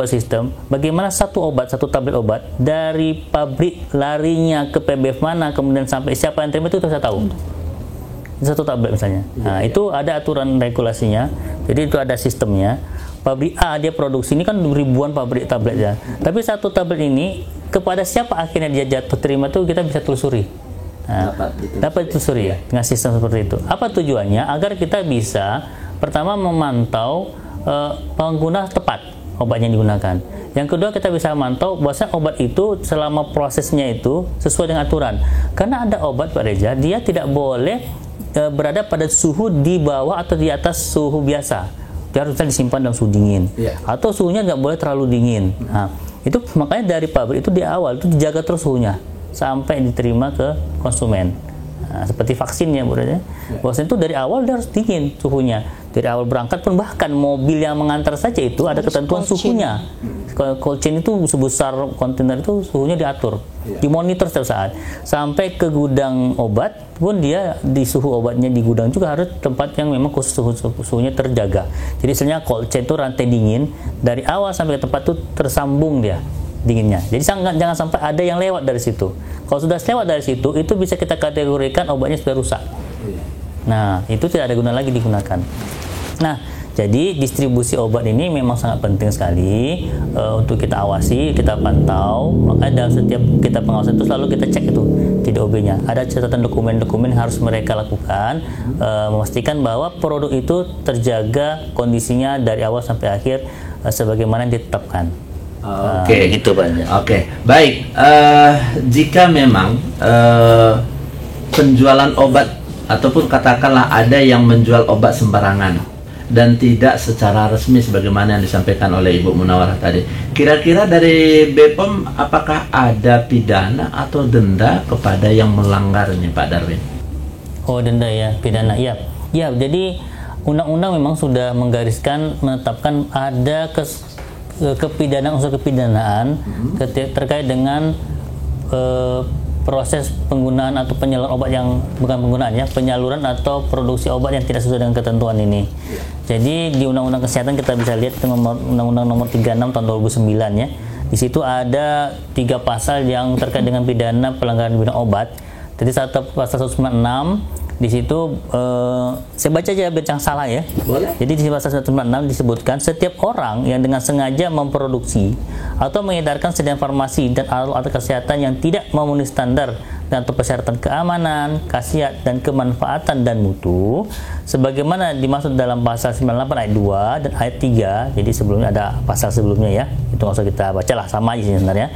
sistem bagaimana satu tablet obat dari pabrik larinya ke PBF mana, kemudian sampai siapa yang terima itu kita tahu. Satu tablet misalnya. Nah, itu ada aturan regulasinya. Jadi itu ada sistemnya. Pabrik A dia produksi, ini kan ribuan pabrik tablet ya. Tapi satu tablet ini kepada siapa akhirnya dia jatuh terima itu kita bisa telusuri. Nah, dapat ditelusuri ya dengan sistem seperti itu. Apa tujuannya? Agar kita bisa pertama memantau pengguna tepat obat yang digunakan. Yang kedua, kita bisa memantau bahwa obat itu selama prosesnya itu sesuai dengan aturan. Karena ada obat Pak Reza, dia tidak boleh berada pada suhu di bawah atau di atas suhu biasa. Dia harus disimpan dalam suhu dingin, atau suhunya nggak boleh terlalu dingin. Nah, itu makanya dari pabrik itu di awal itu dijaga terus suhunya sampai diterima ke konsumen. Nah, seperti vaksinnya, bahwasanya itu dari awal dia harus dingin suhunya. Dari awal berangkat pun, bahkan mobil yang mengantar saja itu ada ketentuan suhunya. Cold chain itu sebesar kontainer itu suhunya diatur, dimonitor setiap saat. Sampai ke gudang obat pun dia di suhu obatnya di gudang juga harus tempat yang memang khusus suhunya terjaga. Jadi sebenarnya cold chain itu rantai dingin dari awal sampai ke tempat itu tersambung dia dinginnya. Jadi jangan sampai ada yang lewat dari situ. Kalau sudah lewat dari situ, itu bisa kita kategorikan obatnya sudah rusak. Nah, itu tidak ada guna lagi digunakan. Nah, Jadi distribusi obat ini memang sangat penting sekali untuk kita awasi, kita pantau. Makanya dalam setiap kita pengawasan itu selalu kita cek itu TDOB-nya. Ada catatan dokumen-dokumen yang harus mereka lakukan, memastikan bahwa produk itu terjaga kondisinya dari awal sampai akhir sebagaimana yang ditetapkan. Oke, gitu Pak. Oke, baik. Jika memang penjualan obat ataupun katakanlah ada yang menjual obat sembarangan dan tidak secara resmi sebagaimana yang disampaikan oleh Ibu Munawarah tadi, kira-kira dari BPOM apakah ada pidana atau denda kepada yang melanggarnya, Pak Darwin? Oh, denda ya, pidana ya. Ya, jadi undang-undang memang sudah menggariskan, menetapkan ada kepidanaan, unsur kepidanaan terkait dengan proses penggunaan atau penyaluran obat yang bukan penggunaan ya, penyaluran atau produksi obat yang tidak sesuai dengan ketentuan ini. Jadi di Undang-Undang Kesehatan kita bisa lihat Undang-Undang Nomor 36 tahun 2009 ya. Di situ ada 3 pasal yang terkait dengan pidana pelanggaran bidang obat. Jadi pasal 196 di situ saya baca aja biar jangan salah ya. Boleh. Jadi di pasal 196 disebutkan setiap orang yang dengan sengaja memproduksi atau mengedarkan sediaan farmasi dan alat kesehatan yang tidak memenuhi standar dan atau persyaratan keamanan, khasiat dan kemanfaatan dan mutu sebagaimana dimaksud dalam pasal 98 ayat 2 dan ayat 3. Jadi sebelumnya ada pasal sebelumnya ya. Itu nggak usah kita bacalah, sama aja sebenarnya.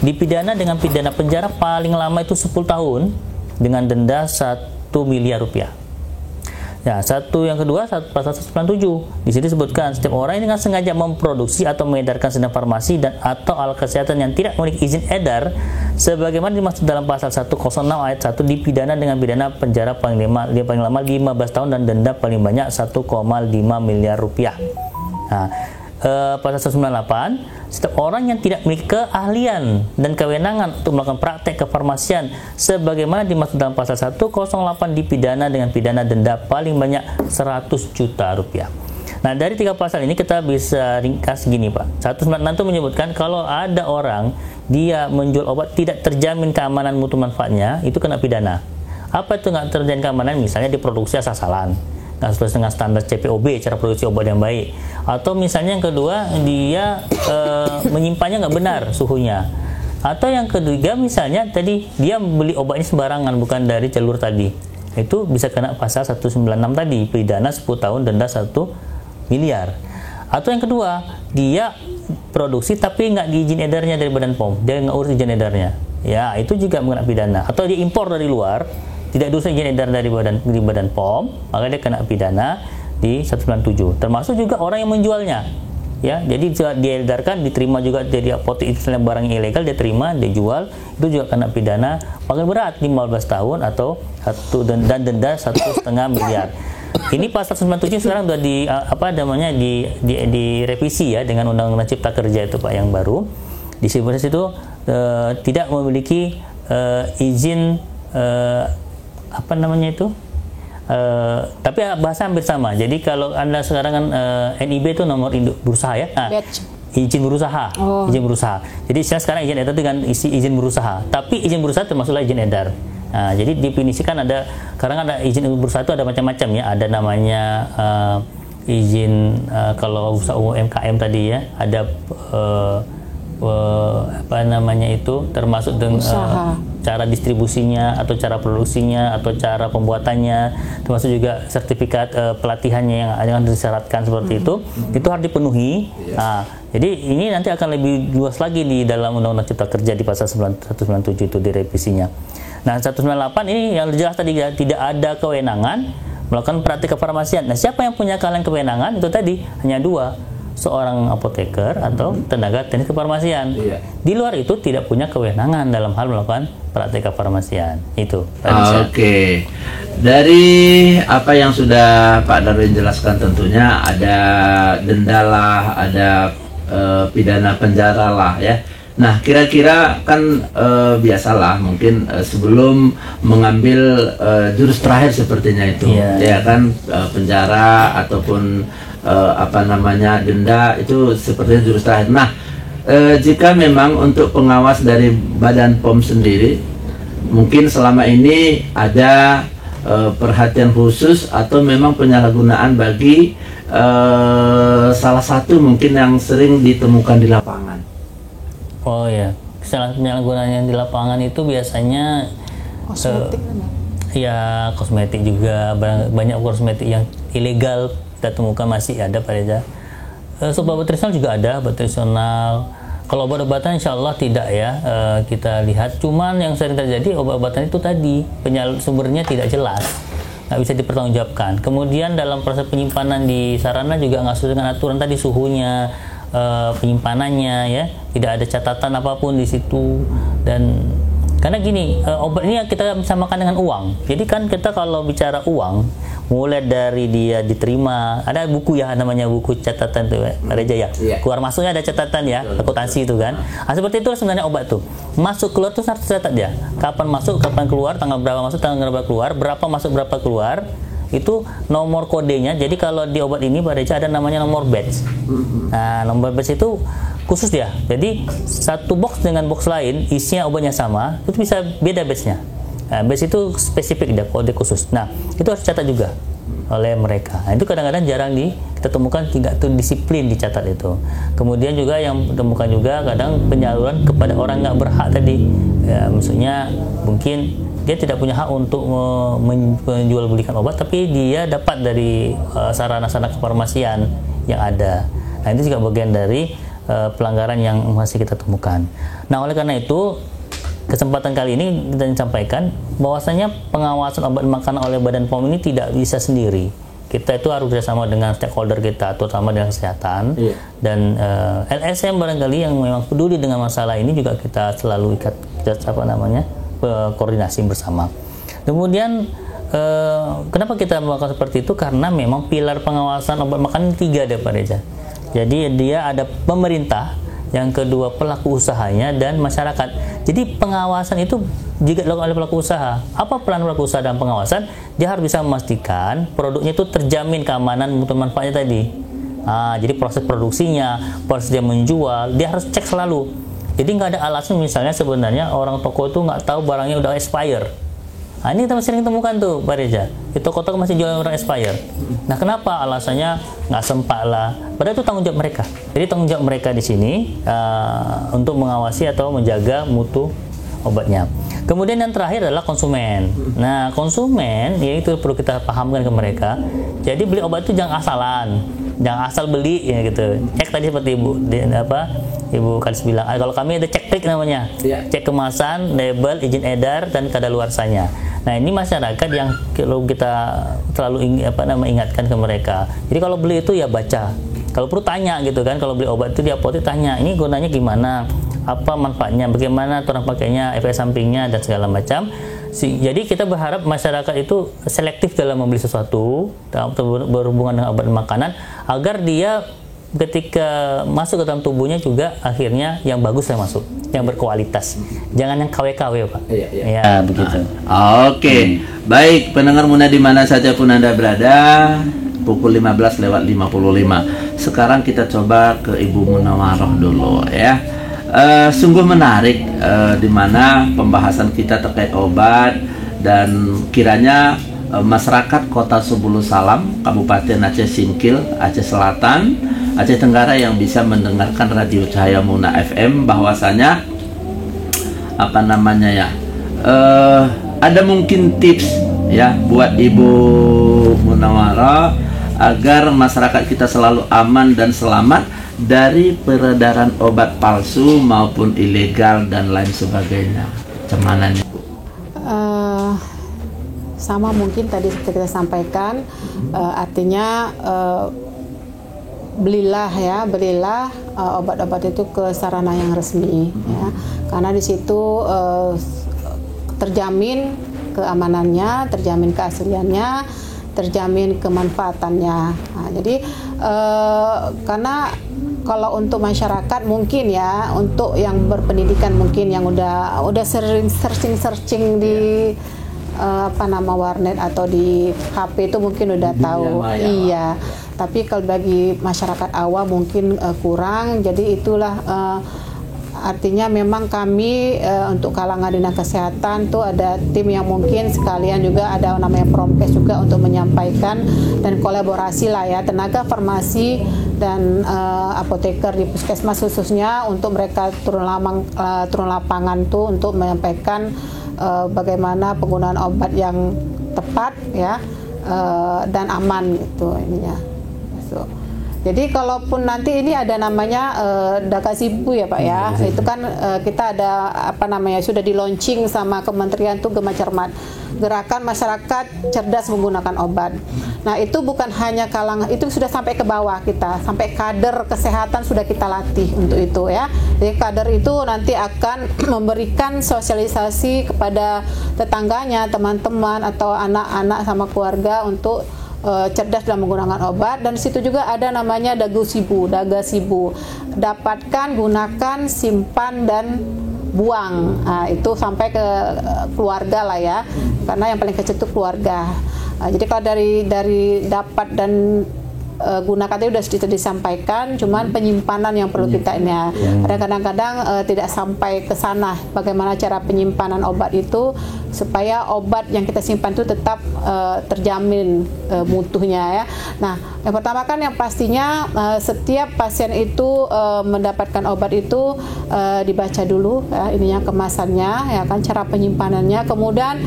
Dipidana dengan pidana penjara paling lama itu 10 tahun dengan denda 1 miliar rupiah. Ya, yang kedua pasal 197. Di sini disebutkan setiap orang yang dengan sengaja memproduksi atau mengedarkan sediaan farmasi dan atau alat kesehatan yang tidak memiliki izin edar sebagaimana dimaksud dalam pasal 106 ayat 1 dipidana dengan pidana penjara paling lama 15 tahun dan denda paling banyak 1,5 miliar rupiah. Nah, pasal 198, setiap orang yang tidak memiliki keahlian dan kewenangan untuk melakukan praktek kefarmasian sebagaimana dimaksud dalam pasal 108 dipidana dengan pidana denda paling banyak 100 juta rupiah. Nah, dari 3 pasal ini kita bisa ringkas gini Pak. 196 itu menyebutkan kalau ada orang dia menjual obat tidak terjamin keamanan mutu manfaatnya, itu kena pidana. Apa itu nggak terjamin keamanan? Misalnya diproduksi asal-asalan, nggak sesuai dengan standar CPOB, cara produksi obat yang baik. Atau misalnya yang kedua, dia menyimpannya nggak benar suhunya. Atau yang ketiga misalnya tadi, dia beli obatnya sembarangan, bukan dari jalur tadi. Itu bisa kena pasal 196 tadi, pidana 10 tahun, denda 1 miliar. Atau yang kedua, dia produksi tapi nggak diizin edarnya dari Badan POM, dia nggak urus izin edarnya. Ya, itu juga mengenai pidana. Atau dia impor dari luar, tidak diurus izin edar dari Badan POM, maka dia kena pidana di 197. Termasuk juga orang yang menjualnya. Ya, jadi dia edarkan, diterima juga dari apotek, misalnya barang yang ilegal dia terima, dia jual, itu juga kena pidana paling berat 15 tahun atau dan denda 1,5 miliar. Ini pasal 97 sekarang sudah direvisi ya dengan Undang-Undang Cipta Kerja itu Pak yang baru. Di situ tidak memiliki izin tapi bahasa hampir sama. Jadi kalau Anda sekarang kan NIB itu nomor induk berusaha ya. Nah, izin berusaha. Izin berusaha. Jadi sekarang izin edar dengan izin berusaha. Tapi izin berusaha termasuklah izin edar. Nah, jadi definisikan sekarang ada izin berusaha itu ada macam-macam ya. Ada namanya izin kalau usaha UMKM tadi ya, ada termasuk dengan cara distribusinya atau cara produksinya atau cara pembuatannya, termasuk juga sertifikat pelatihannya yang disyaratkan seperti itu harus dipenuhi. Nah, jadi ini nanti akan lebih luas lagi di dalam Undang-Undang Cipta Kerja di pasal 197 itu direvisinya. Nah, 198 ini yang jelas tadi tidak ada kewenangan melakukan praktik kefarmasian. Nah, siapa yang punya kewenangan? Itu tadi hanya 2. Seorang apoteker atau tenaga teknis kefarmasian. Di luar itu tidak punya kewenangan dalam hal melakukan praktek kefarmasian. Itu. Oke. Dari apa yang sudah Pak Darwin jelaskan, tentunya ada denda lah, ada pidana penjara lah ya. Nah, kira-kira kan biasalah mungkin sebelum mengambil jurus terakhir sepertinya itu, ya kan, penjara ataupun denda itu sepertinya jurus terakhir. Nah, jika memang untuk pengawas dari Badan POM sendiri, mungkin selama ini ada perhatian khusus atau memang penyalahgunaan bagi salah satu mungkin yang sering ditemukan di lapangan. Oh ya, penyalahgunaan yang di lapangan itu biasanya Kosmetik kan ya? ya kosmetik juga, banyak kosmetik yang ilegal kita temukan masih ada Pak Reza. Obat tradisional juga ada, obat tradisional. Kalau obat-obatan insya Allah tidak ya, kita lihat. Cuman yang sering terjadi obat-obatan itu tadi sumbernya tidak jelas, nggak bisa dipertanggungjawabkan. Kemudian dalam proses penyimpanan di sarana juga nggak sesuai dengan aturan tadi, suhunya, penyimpanannya ya, tidak ada catatan apapun di situ. Dan karena gini, obat ini kita samakan dengan uang. Jadi kan kita kalau bicara uang, mulai dari dia diterima, ada buku ya namanya buku catatan tuh Pak Reza ya. Keluar masuknya ada catatan ya, akuntansi itu kan. Nah, seperti itu sebenarnya obat tuh. Masuk keluar tuh harus tercatat dia. Kapan masuk, kapan keluar, tanggal berapa masuk, tanggal berapa keluar, berapa masuk, berapa keluar. Itu nomor kodenya. Jadi kalau di obat ini Pak Reza ada namanya nomor batch. Nah, nomor batch itu khusus ya. Jadi satu box dengan box lain isinya obatnya sama, itu bisa beda batchnya. Nah, batch itu spesifik dia, kode khusus. Nah, itu harus dicatat juga oleh mereka. Nah, itu kadang-kadang jarang kita temukan, tidak tuh disiplin dicatat itu. Kemudian juga yang ditemukan juga kadang penyaluran kepada orang nggak berhak tadi. Ya, maksudnya mungkin dia tidak punya hak untuk menjualbelikan obat, tapi dia dapat dari sarana-sarana kefarmasian yang ada. Nah, itu juga bagian dari pelanggaran yang masih kita temukan. Nah, oleh karena itu kesempatan kali ini kita sampaikan bahwasanya pengawasan obat makanan oleh Badan POM ini tidak bisa sendiri. Kita itu harus bersama dengan stakeholder kita, terutama dengan kesehatan. Dan LSM barangkali yang memang peduli dengan masalah ini juga kita selalu koordinasi bersama. Kemudian kenapa kita melakukan seperti itu? Karena memang pilar pengawasan obat makanan 3 ada Pak Reza. Jadi dia ada pemerintah, yang kedua pelaku usahanya, dan masyarakat. Jadi pengawasan itu jika dilakukan oleh pelaku usaha, apa peran pelaku usaha dalam pengawasan? Dia harus bisa memastikan produknya itu terjamin keamanan mutu manfaatnya tadi. Jadi proses produksinya, proses dia menjual, dia harus cek selalu. Jadi nggak ada alasan misalnya sebenarnya orang toko itu nggak tahu barangnya udah expire. Ini kita sering temukan tuh Pak Reza, di toko-toko masih jual orang expire. Nah, kenapa? Alasannya nggak sempat lah. Padahal itu tanggung jawab mereka. Jadi tanggung jawab mereka di sini untuk mengawasi atau menjaga mutu obatnya. Kemudian yang terakhir adalah konsumen. Nah, konsumen ya itu perlu kita pahamkan ke mereka. Jadi beli obat itu jangan asalan, jangan asal beli ya gitu. Cek tadi seperti Ibu Kadis bilang. Kalau kami ada cek trik namanya, cek kemasan, label, izin edar, dan kadaluarsanya. Nah, ini masyarakat yang perlu kita selalu ingatkan ke mereka. Jadi kalau beli itu ya baca. Kalau perlu tanya gitu kan. Kalau beli obat itu di apotek tanya, ini gunanya gimana, apa manfaatnya, bagaimana orang pakainya, efek sampingnya, dan segala macam. Jadi kita berharap masyarakat itu selektif dalam membeli sesuatu berhubungan dengan obat makanan, agar dia ketika masuk ke dalam tubuhnya juga akhirnya yang bagus yang masuk, yang berkualitas, jangan yang KW-KW Pak. Ya begitu. Oke. Baik pendengar Muna di mana saja pun Anda berada, pukul 15:55. Sekarang kita coba ke Ibu Munawaroh dulu ya. Sungguh menarik di mana pembahasan kita terkait obat, dan kiranya masyarakat Kota Subulu Salam, Kabupaten Aceh Singkil, Aceh Selatan, Aceh Tenggara yang bisa mendengarkan Radio Cahaya Muna FM, bahwasanya ada mungkin tips ya buat Ibu Munawaroh agar masyarakat kita selalu aman dan selamat dari peredaran obat palsu maupun ilegal dan lain sebagainya. Cemanannya Bu? Sama mungkin tadi kita sampaikan, artinya belilah obat-obat itu ke sarana yang resmi ya, karena di situ terjamin keamanannya, terjamin keasliannya, terjamin kemanfaatannya. Nah, jadi karena kalau untuk masyarakat mungkin ya, untuk yang berpendidikan mungkin yang udah sering searching di warnet atau di HP itu mungkin udah tahu. Iya. Tapi kalau bagi masyarakat awam mungkin kurang. Jadi itulah artinya memang kami untuk kalangan dinas kesehatan tuh ada tim yang mungkin sekalian juga ada namanya promkes juga untuk menyampaikan dan kolaborasi lah ya, tenaga farmasi dan apoteker di puskesmas khususnya untuk mereka turun lapangan tuh untuk menyampaikan bagaimana penggunaan obat yang tepat ya dan aman gitu ininya. So, jadi kalaupun nanti ini ada namanya Dakasibu ya Pak ya, itu kan kita ada apa namanya sudah di launching sama Kementerian tuh Gema Cermat, gerakan masyarakat cerdas menggunakan obat. Nah itu bukan hanya kalangan, itu sudah sampai ke bawah kita, sampai kader kesehatan sudah kita latih untuk itu ya. Jadi kader itu nanti akan memberikan sosialisasi kepada tetangganya, teman-teman atau anak-anak sama keluarga untuk cerdas dalam menggunakan obat. Dan di situ juga ada namanya Dagasibu, dapatkan, gunakan, simpan dan buang. Nah, itu sampai ke keluarga lah ya, karena yang paling kecil itu keluarga. Jadi kalau dari dapat dan gunakan itu sudah disampaikan, cuman penyimpanan yang perlu kita ini ya. Kadang-kadang tidak sampai ke sana bagaimana cara penyimpanan obat itu supaya obat yang kita simpan itu tetap terjamin mutunya ya. Nah, yang pertama kan yang pastinya setiap pasien itu mendapatkan obat itu dibaca dulu ya, ininya kemasannya ya kan, cara penyimpanannya, kemudian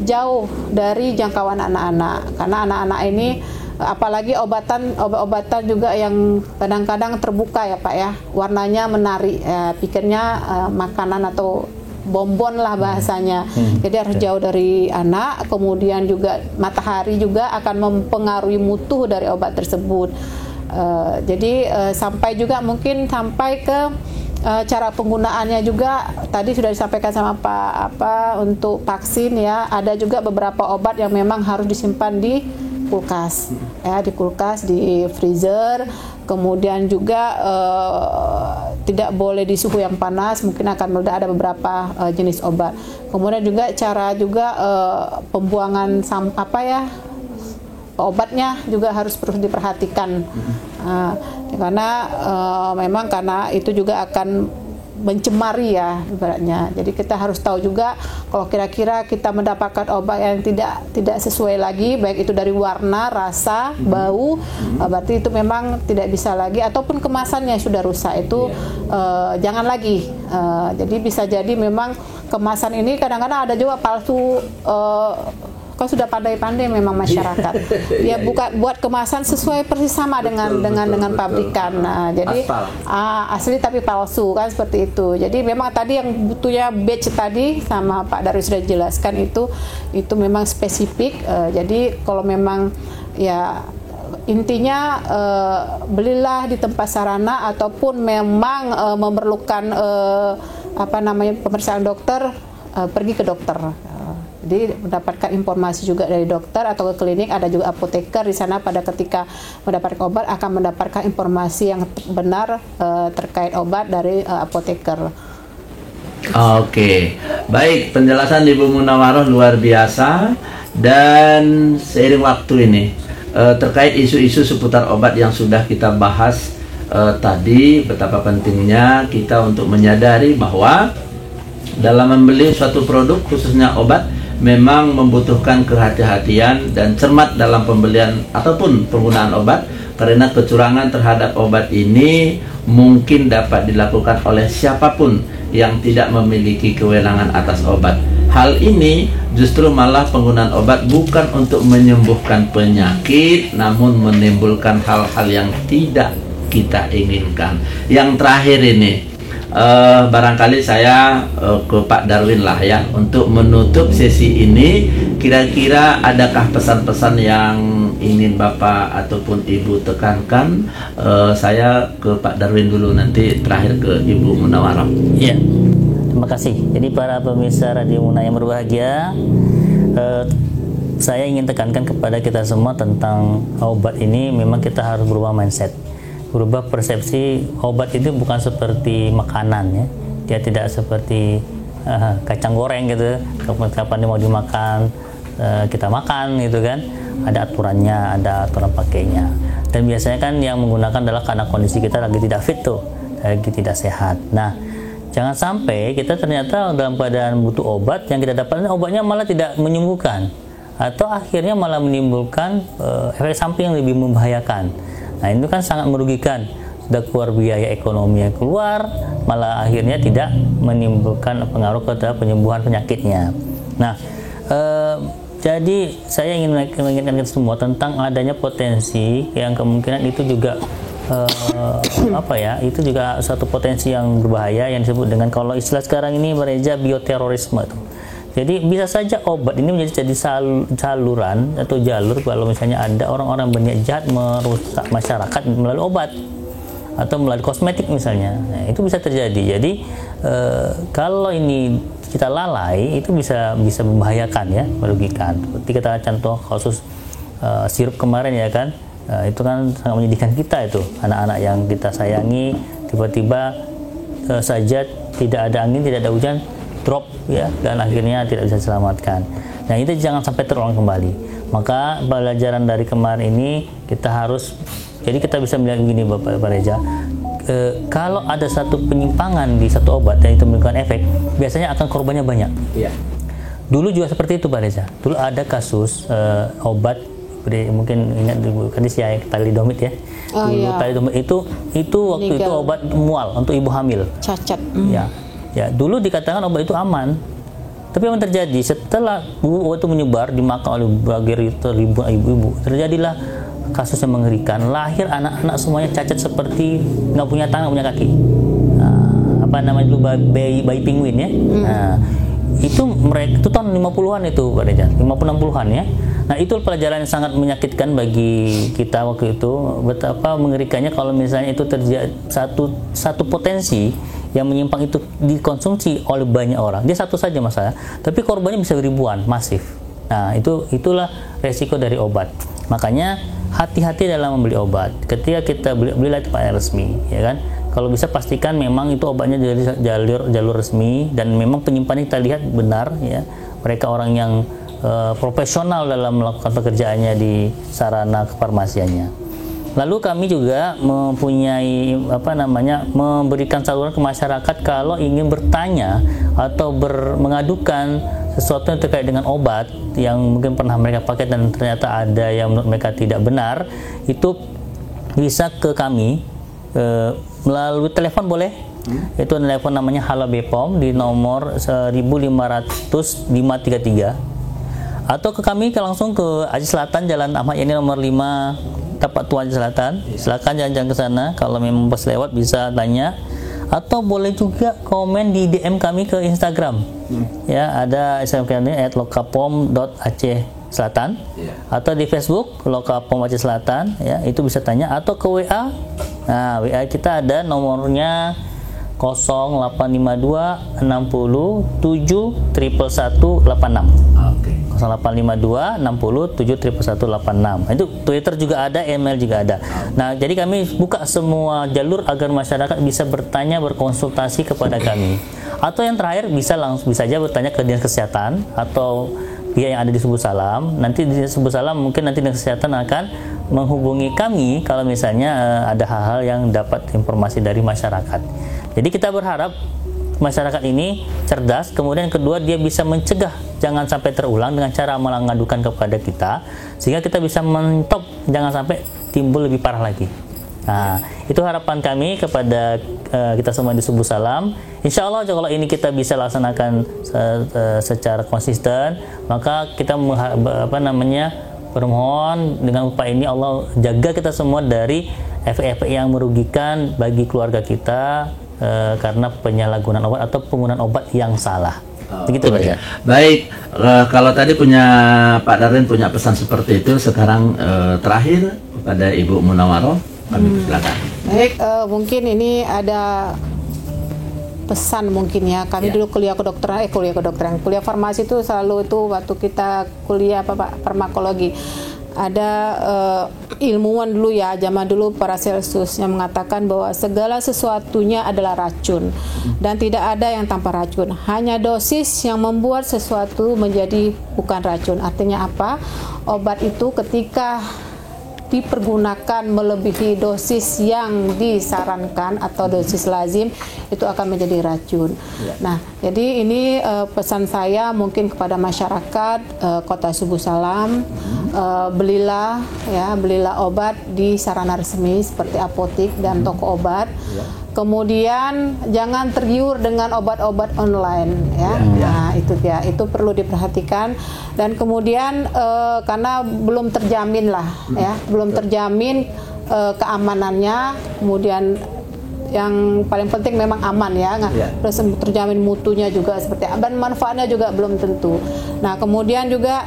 jauh dari jangkauan anak-anak, karena anak-anak ini apalagi obat-obatan juga yang kadang-kadang terbuka ya Pak ya, warnanya menarik ya, pikirnya makanan atau bonbon lah bahasanya. Jadi harus jauh dari anak, kemudian juga matahari juga akan mempengaruhi mutu dari obat tersebut. Jadi sampai juga mungkin sampai ke cara penggunaannya juga tadi sudah disampaikan sama Pak untuk vaksin ya, ada juga beberapa obat yang memang harus disimpan di kulkas ya, di kulkas, di freezer, kemudian juga tidak boleh di suhu yang panas, mungkin akan meledak, ada beberapa jenis obat. Kemudian juga cara juga pembuangan obatnya juga harus terus diperhatikan karena memang karena itu juga akan mencemari ya ibaratnya. Jadi kita harus tahu juga kalau kira-kira kita mendapatkan obat yang tidak sesuai lagi, baik itu dari warna, rasa, bau, berarti itu memang tidak bisa lagi, ataupun kemasannya sudah rusak, itu jangan lagi. Jadi bisa jadi memang kemasan ini kadang-kadang ada juga palsu. Kau sudah pandai-pandai memang masyarakat. Ya buat kemasan sesuai persis sama dengan pabrikan. Nah, jadi asli tapi palsu kan seperti itu. Jadi memang tadi yang butuhnya batch tadi sama Pak Darwis sudah jelaskan itu memang spesifik. Jadi kalau memang ya intinya belilah di tempat sarana ataupun memang memerlukan pemeriksaan dokter, pergi ke dokter. Jadi mendapatkan informasi juga dari dokter atau ke klinik, ada juga apoteker di sana pada ketika mendapatkan obat akan mendapatkan informasi yang benar terkait obat dari apoteker. Oke, baik, penjelasan Ibu Munawaroh luar biasa. Dan seiring waktu ini terkait isu-isu seputar obat yang sudah kita bahas tadi, betapa pentingnya kita untuk menyadari bahwa dalam membeli suatu produk khususnya obat memang membutuhkan kehati-hatian dan cermat dalam pembelian ataupun penggunaan obat, karena kecurangan terhadap obat ini mungkin dapat dilakukan oleh siapapun yang tidak memiliki kewenangan atas obat. Hal ini justru malah penggunaan obat bukan untuk menyembuhkan penyakit, namun menimbulkan hal-hal yang tidak kita inginkan. Yang terakhir ini, barangkali saya ke Pak Darwin lah ya, untuk menutup sesi ini, kira-kira adakah pesan-pesan yang ingin Bapak ataupun Ibu tekankan? Saya ke Pak Darwin dulu, nanti terakhir ke Ibu Munawaroh. Iya, terima kasih. Jadi para pemirsa Radio Muna yang berbahagia, saya ingin tekankan kepada kita semua tentang obat ini, memang kita harus berubah mindset, berubah persepsi. Obat itu bukan seperti makanan ya, dia tidak seperti kacang goreng gitu, kapan dia mau dimakan kita makan gitu kan, ada aturannya, ada aturan pakainya. Dan biasanya kan yang menggunakan adalah karena kondisi kita lagi tidak fit tuh, lagi tidak sehat. Nah, jangan sampai kita ternyata dalam keadaan butuh obat, yang kita dapatkan obatnya malah tidak menyembuhkan, atau akhirnya malah menimbulkan efek samping yang lebih membahayakan. Nah, itu kan sangat merugikan. Sudah keluar biaya ekonomi yang keluar, malah akhirnya tidak menimbulkan pengaruh kepada penyembuhan penyakitnya. Nah, jadi saya ingin mengingatkan semua tentang adanya potensi yang kemungkinan itu juga itu juga suatu potensi yang berbahaya yang disebut dengan, kalau istilah sekarang ini Reja, bioterorisme itu. Jadi bisa saja obat ini menjadi saluran atau jalur kalau misalnya ada orang-orang berniat jahat merusak masyarakat melalui obat atau melalui kosmetik misalnya. Nah, itu bisa terjadi. Jadi kalau ini kita lalai, itu bisa membahayakan ya, merugikan. Seperti kita contoh kasus sirup kemarin ya kan, itu kan sangat menyedihkan kita, itu anak-anak yang kita sayangi tiba-tiba saja tidak ada angin, tidak ada hujan, drop ya, dan akhirnya tidak bisa diselamatkan. Nah, itu jangan sampai terulang kembali. Maka pelajaran dari kemarin ini kita harus, jadi kita bisa melihat begini Bapak Reza, kalau ada satu penyimpangan di satu obat dan itu memberikan efek, biasanya akan korbannya banyak. Iya. Dulu juga seperti itu Pak Reza. Dulu ada kasus obat, mungkin ingat kan ya, thalidomid ya. Thalidomid itu waktu itu obat mual untuk ibu hamil. Cacat. Ya. Dulu dikatakan obat itu aman. Tapi yang terjadi setelah obat itu menyebar dimakan oleh berbagai ribuan ibu-ibu, terjadilah kasus yang mengerikan. Lahir anak-anak semuanya cacat seperti nggak punya tangan, punya kaki. Apa namanya dulu, bayi penguin ya. Nah, itu mereka itu tahun 50-an itu Pak Reza, 50-60-an ya. Nah, itu pelajaran yang sangat menyakitkan bagi kita waktu itu. Betapa mengerikannya kalau misalnya itu terjadi satu potensi yang menyimpang itu dikonsumsi oleh banyak orang. Dia satu saja masalah, tapi korbannya bisa ribuan, masif. Nah, itulah resiko dari obat. Makanya hati-hati dalam membeli obat. Ketika kita belilah tempat yang resmi, ya kan? Kalau bisa pastikan memang itu obatnya dari jalur resmi dan memang penyimpanannya kita lihat benar, ya. Mereka orang yang profesional dalam melakukan pekerjaannya di sarana kefarmasiannya. Lalu kami juga mempunyai memberikan saluran ke masyarakat kalau ingin bertanya atau mengadukan sesuatu yang terkait dengan obat yang mungkin pernah mereka pakai dan ternyata ada yang menurut mereka tidak benar, itu bisa ke kami melalui telepon boleh. Itu telepon namanya Halo BPOM di nomor 1500533, atau ke kami langsung ke Aceh Selatan, Jalan Ahmad Yani nomor 5, Tapak Tua Aceh Selatan. Silakan jalan-jalan ke sana, kalau memang pas lewat bisa tanya, atau boleh juga komen di DM kami ke Instagram. Ya, ada Instagram kami @lokapom.aceh-selatan, atau di Facebook Lokapom Aceh Selatan, ya, itu bisa tanya, atau ke WA. Nah, WA kita ada nomornya 0852 60 7 11186. 0852 60 7 11186. Itu Twitter juga ada, email juga ada. Nah, jadi kami buka semua jalur agar masyarakat bisa bertanya, berkonsultasi kepada kami. Atau yang terakhir bisa saja bertanya ke Dinas Kesehatan atau pihak yang ada di Subuh Salam. Nanti di Subuh Salam mungkin nanti Dinas Kesehatan akan menghubungi kami kalau misalnya ada hal-hal yang dapat informasi dari masyarakat. Jadi kita berharap masyarakat ini cerdas, kemudian kedua dia bisa mencegah jangan sampai terulang dengan cara mengadukan kepada kita, sehingga kita bisa mentop jangan sampai timbul lebih parah lagi. Nah, itu harapan kami kepada kita semua di Subuh Salam. Insya Allah kalau ini kita bisa laksanakan secara konsisten, maka kita bermohon dengan upaya ini Allah jaga kita semua dari efek-efek yang merugikan bagi keluarga kita karena penyalahgunaan obat atau penggunaan obat yang salah. Begitu Pak ya. Baik, kalau tadi Pak Darden punya pesan seperti itu, sekarang terakhir kepada Ibu Munawaroh, kami persilakan. Baik, mungkin ini ada pesan mungkin ya. Kami dulu kuliah kedokteran, kuliah farmasi itu selalu itu waktu kita kuliah farmakologi. Ada ilmuwan dulu ya, zaman dulu Paracelsus yang mengatakan bahwa segala sesuatunya adalah racun dan tidak ada yang tanpa racun. Hanya dosis yang membuat sesuatu menjadi bukan racun. Artinya apa? Obat itu ketika dipergunakan melebihi dosis yang disarankan atau dosis lazim, itu akan menjadi racun. Nah, jadi ini pesan saya mungkin kepada masyarakat Kota Subuh Salam, belilah obat di sarana resmi seperti apotik dan toko obat. Kemudian jangan tergiur dengan obat-obat online ya. Nah, itu dia, itu perlu diperhatikan. Dan kemudian karena belum terjamin lah ya, belum terjamin keamanannya. Kemudian yang paling penting memang aman ya, terus terjamin mutunya juga seperti dan manfaatnya juga belum tentu. Nah, kemudian juga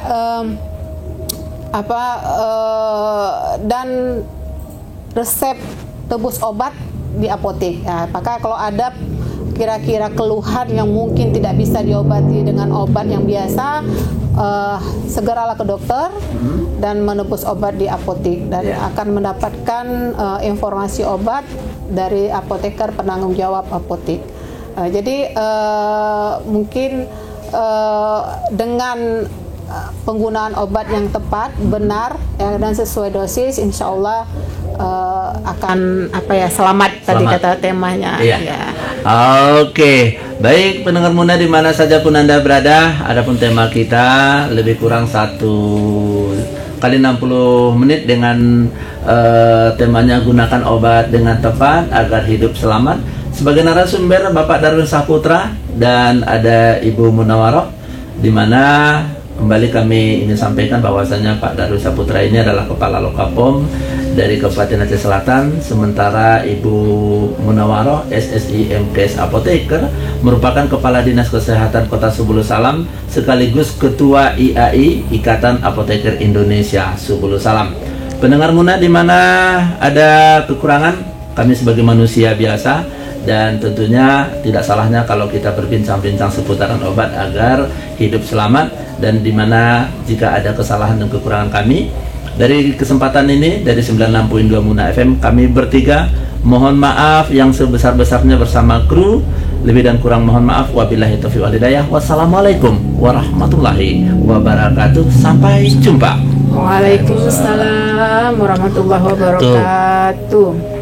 dan resep tebus obat di apotek. Nah, apakah kalau ada kira-kira keluhan yang mungkin tidak bisa diobati dengan obat yang biasa, segeralah ke dokter dan menebus obat di apotek dan akan mendapatkan informasi obat dari apoteker penanggung jawab apotek. Jadi mungkin dengan penggunaan obat yang tepat, benar dan sesuai dosis, insya Allah akan selamat tadi kata temanya. Oke, baik pendengar Muna di mana saja pun Anda berada, adapun tema kita lebih kurang 1 kali 60 menit dengan temanya gunakan obat dengan tepat agar hidup selamat. Sebagai narasumber Bapak Darwin Saputra dan ada Ibu Munawaroh, di mana kembali kami ingin sampaikan bahwasanya Pak Darwin Saputra ini adalah Kepala Lokapom dari Kabupaten Aceh Selatan, sementara Ibu Munawaroh SSI MKes Apoteker merupakan Kepala Dinas Kesehatan Kota Subulu Salam sekaligus Ketua IAI Ikatan Apoteker Indonesia Subulu Salam. Pendengar Muna di mana ada kekurangan, kami sebagai manusia biasa, dan tentunya tidak salahnya kalau kita berbincang-bincang seputaran obat agar hidup selamat. Dan di mana jika ada kesalahan dan kekurangan kami, dari kesempatan ini dari 96.2 Muna FM kami bertiga mohon maaf yang sebesar-besarnya bersama kru. Lebih dan kurang mohon maaf. Wabillahi taufiq wal hidayah. Wassalamualaikum warahmatullahi wabarakatuh. Sampai jumpa. Waalaikumsalam warahmatullahi wabarakatuh.